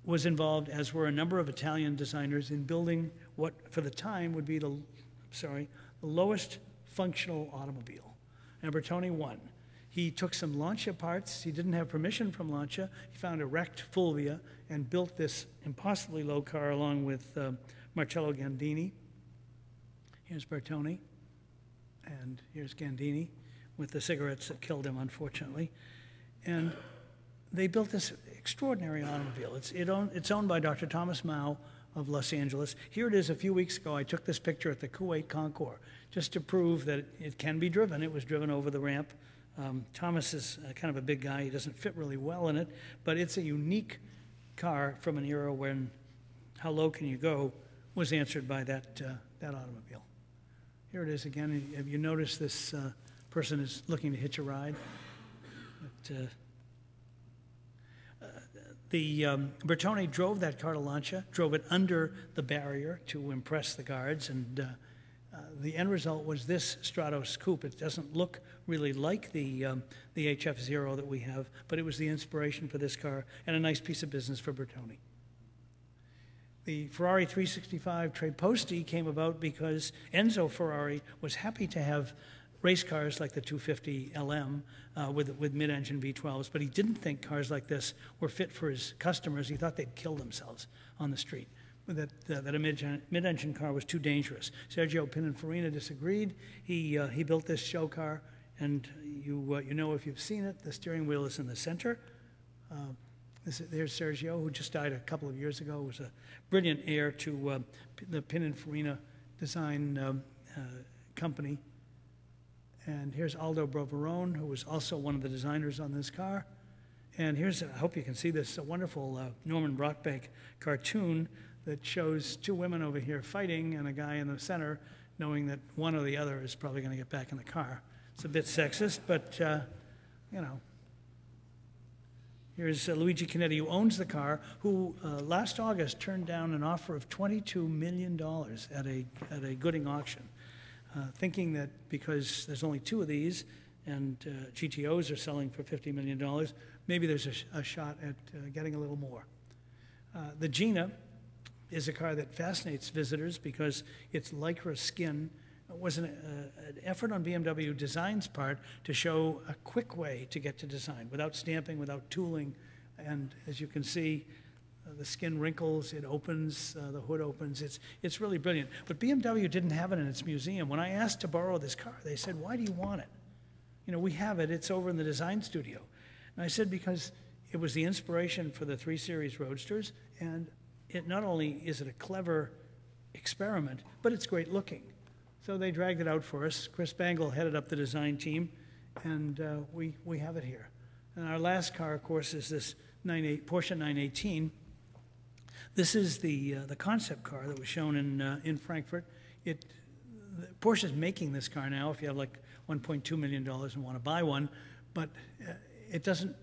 was involved, as were a number of Italian designers, in building what, for the time, would be the lowest functional automobile. And Bertone won. He took some Lancia parts. He didn't have permission from Lancia. He found a wrecked Fulvia and built this impossibly low car along with Marcello Gandini. Here's Bertone, and here's Gandini with the cigarettes that killed him, unfortunately. And they built this extraordinary automobile. It's owned by Dr. Thomas Mao of Los Angeles. Here it is a few weeks ago. I took this picture at the Kuwait Concours just to prove that it can be driven. It was driven over the ramp. Thomas is kind of a big guy. He doesn't fit really well in it, but it's a unique car from an era when how low can you go was answered by that automobile. Here it is again. Have you noticed this person is looking to hitch a ride? Bertone drove that car to Lancia, drove it under the barrier to impress the guards, and the end result was this Stratos coupe. It doesn't look really like the HF0 that we have, but it was the inspiration for this car and a nice piece of business for Bertone. The Ferrari 365 Treposti came about because Enzo Ferrari was happy to have race cars like the 250 LM with mid-engine V12s, but he didn't think cars like this were fit for his customers. He thought they'd kill themselves on the street, that a mid-engine car was too dangerous. Sergio Pininfarina disagreed. He built this show car, and you know if you've seen it, the steering wheel is in the center. There's Sergio, who just died a couple of years ago, was a brilliant heir to the Pininfarina design company. And here's Aldo Broverone, who was also one of the designers on this car. And here's, I hope you can see this, a wonderful Norman Brockbank cartoon that shows two women over here fighting and a guy in the center knowing that one or the other is probably going to get back in the car. It's a bit sexist, but, you know. Here's Luigi Canetti, who owns the car, who last August turned down an offer of $22 million at a Gooding auction, thinking that because there's only two of these and GTOs are selling for $50 million, maybe there's a shot at getting a little more. The Gina is a car that fascinates visitors because its lycra skin was an effort on BMW Design's part to show a quick way to get to design without stamping, without tooling. And as you can see, the skin wrinkles, it opens, the hood opens. It's really brilliant. But BMW didn't have it in its museum. When I asked to borrow this car, they said, "Why do you want it? You know, we have it. It's over in the design studio." And I said, because it was the inspiration for the 3 Series Roadsters, and it not only is it a clever experiment, but it's great looking. So they dragged it out for us. Chris Bangle headed up the design team, and we have it here. And our last car, of course, is this Porsche 918. This is the concept car that was shown in Frankfurt. Porsche is making this car now if you have like $1.2 million and want to buy one, but it doesn't.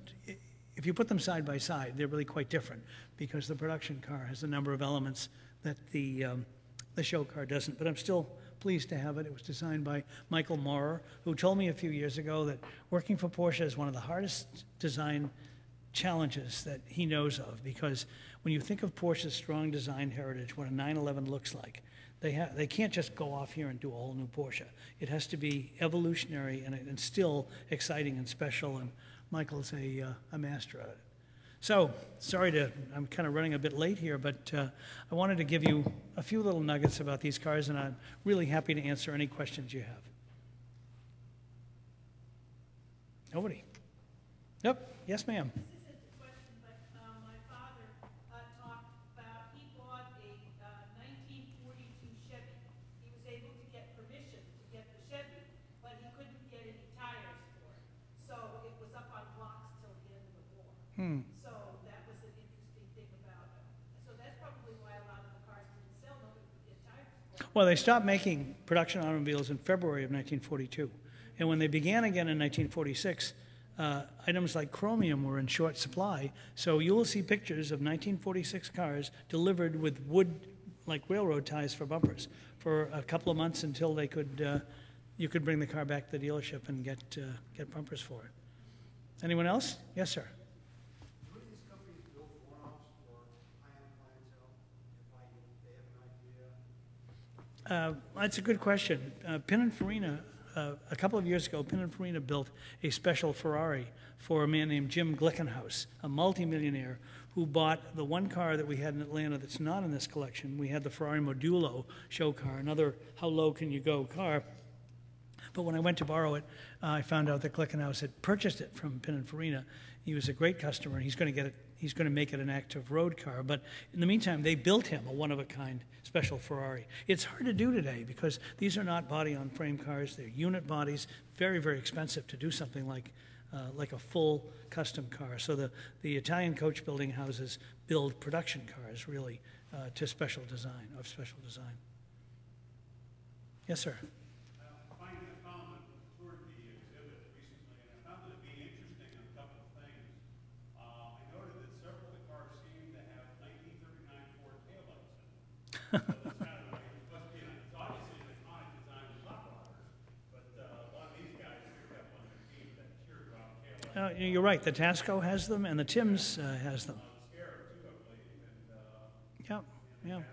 If you put them side by side, they're really quite different because the production car has a number of elements that the show car doesn't. But I'm still pleased to have it. It was designed by Michael Maurer, who told me a few years ago that working for Porsche is one of the hardest design challenges that he knows of, because when you think of Porsche's strong design heritage, what a 911 looks like, they can't just go off here and do a whole new Porsche. It has to be evolutionary and still exciting and special, and Michael's a master at it. So, I'm kind of running a bit late here, but I wanted to give you a few little nuggets about these cars, and I'm really happy to answer any questions you have. Nobody? Yep. Yes, ma'am. This isn't a question, but my father talked about he bought a 1942 Chevy. He was able to get permission to get the Chevy, but he couldn't get any tires for it. So it was up on blocks till the end of the war. So that was an interesting thing about it. So that's probably why a lot of the cars didn't sell. Nobody could get tires for it. Well, they stopped making production automobiles in February of 1942. And when they began again in 1946, items like chromium were in short supply. So you will see pictures of 1946 cars delivered with wood, like railroad ties for bumpers, for a couple of months until they could, you could bring the car back to the dealership and get bumpers for it. Anyone else? Yes, sir. Do these companies build one-offs for high-end clientele? If they have an idea? That's a good question. Pininfarina, a couple of years ago, Pininfarina built a special Ferrari for a man named Jim Glickenhaus, a multimillionaire who bought the one car that we had in Atlanta that's not in this collection. We had the Ferrari Modulo show car, another how low can you go car. But when I went to borrow it, I found out that Glickenhaus had purchased it from Pininfarina. He was a great customer, and he's going to get it. He's going to make it an active road car. But in the meantime, they built him a one-of-a-kind special Ferrari. It's hard to do today because these are not body-on-frame cars. They're unit bodies, very, very expensive to do something like a full custom car. So the Italian coach building houses build production cars, really, to special design. Yes, sir. You're right. The Tasco has them, and the Tim's has them. Yeah, yeah. And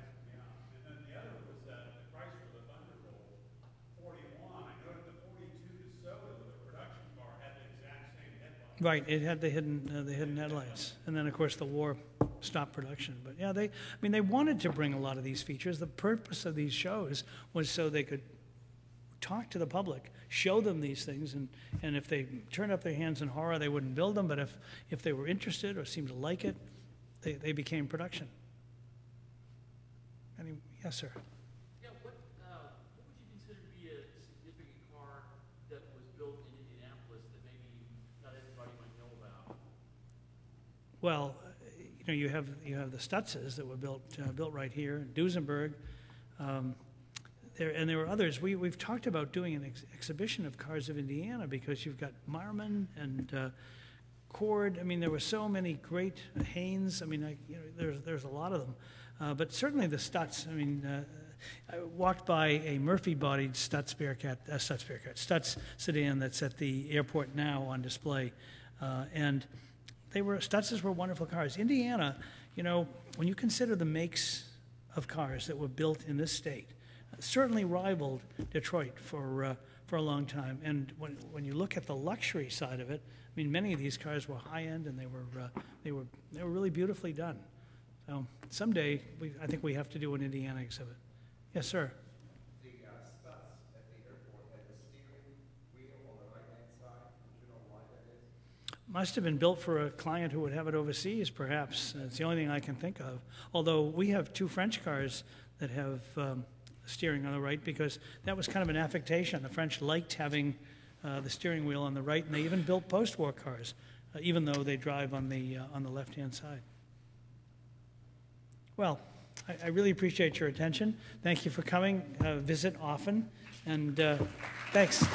then the other was the Chrysler Thunderbolt 41. I noted the 42 DeSoto, the production car, had the exact same headlights. Right. It had the hidden headlights, and then of course the war stopped production. But yeah, they wanted to bring a lot of these features. The purpose of these shows was so they could talk to the public, show them these things, and if they turned up their hands in horror, they wouldn't build them, but if they were interested or seemed to like it, they became production. Yes, sir. Yeah, what would you consider to be a significant car that was built in Indianapolis that maybe not everybody might know about? Well, you have the Stutzes that were built right here in Duesenberg. There were others. We've talked about doing an exhibition of cars of Indiana because you've got Marmon and Cord. I mean, there were so many great Haynes. I mean, there's a lot of them. But certainly the Stutz. I mean, I walked by a Murphy-bodied Stutz sedan that's at the airport now on display, and Stutzes were wonderful cars. Indiana, when you consider the makes of cars that were built in this state, certainly rivaled Detroit for a long time. And when you look at the luxury side of it, I mean, many of these cars were high end and they were really beautifully done. So someday I think we have to do an Indiana exhibit. Yes, sir. The Stutz at the airport had the steering wheel on the right-hand side. Do you know why that is? Must have been built for a client who would have it overseas, perhaps. It's the only thing I can think of. Although we have two French cars that have steering on the right because that was kind of an affectation. The French liked having the steering wheel on the right, and they even built post-war cars, even though they drive on the left-hand side. Well, I really appreciate your attention. Thank you for coming. Visit often, and thanks.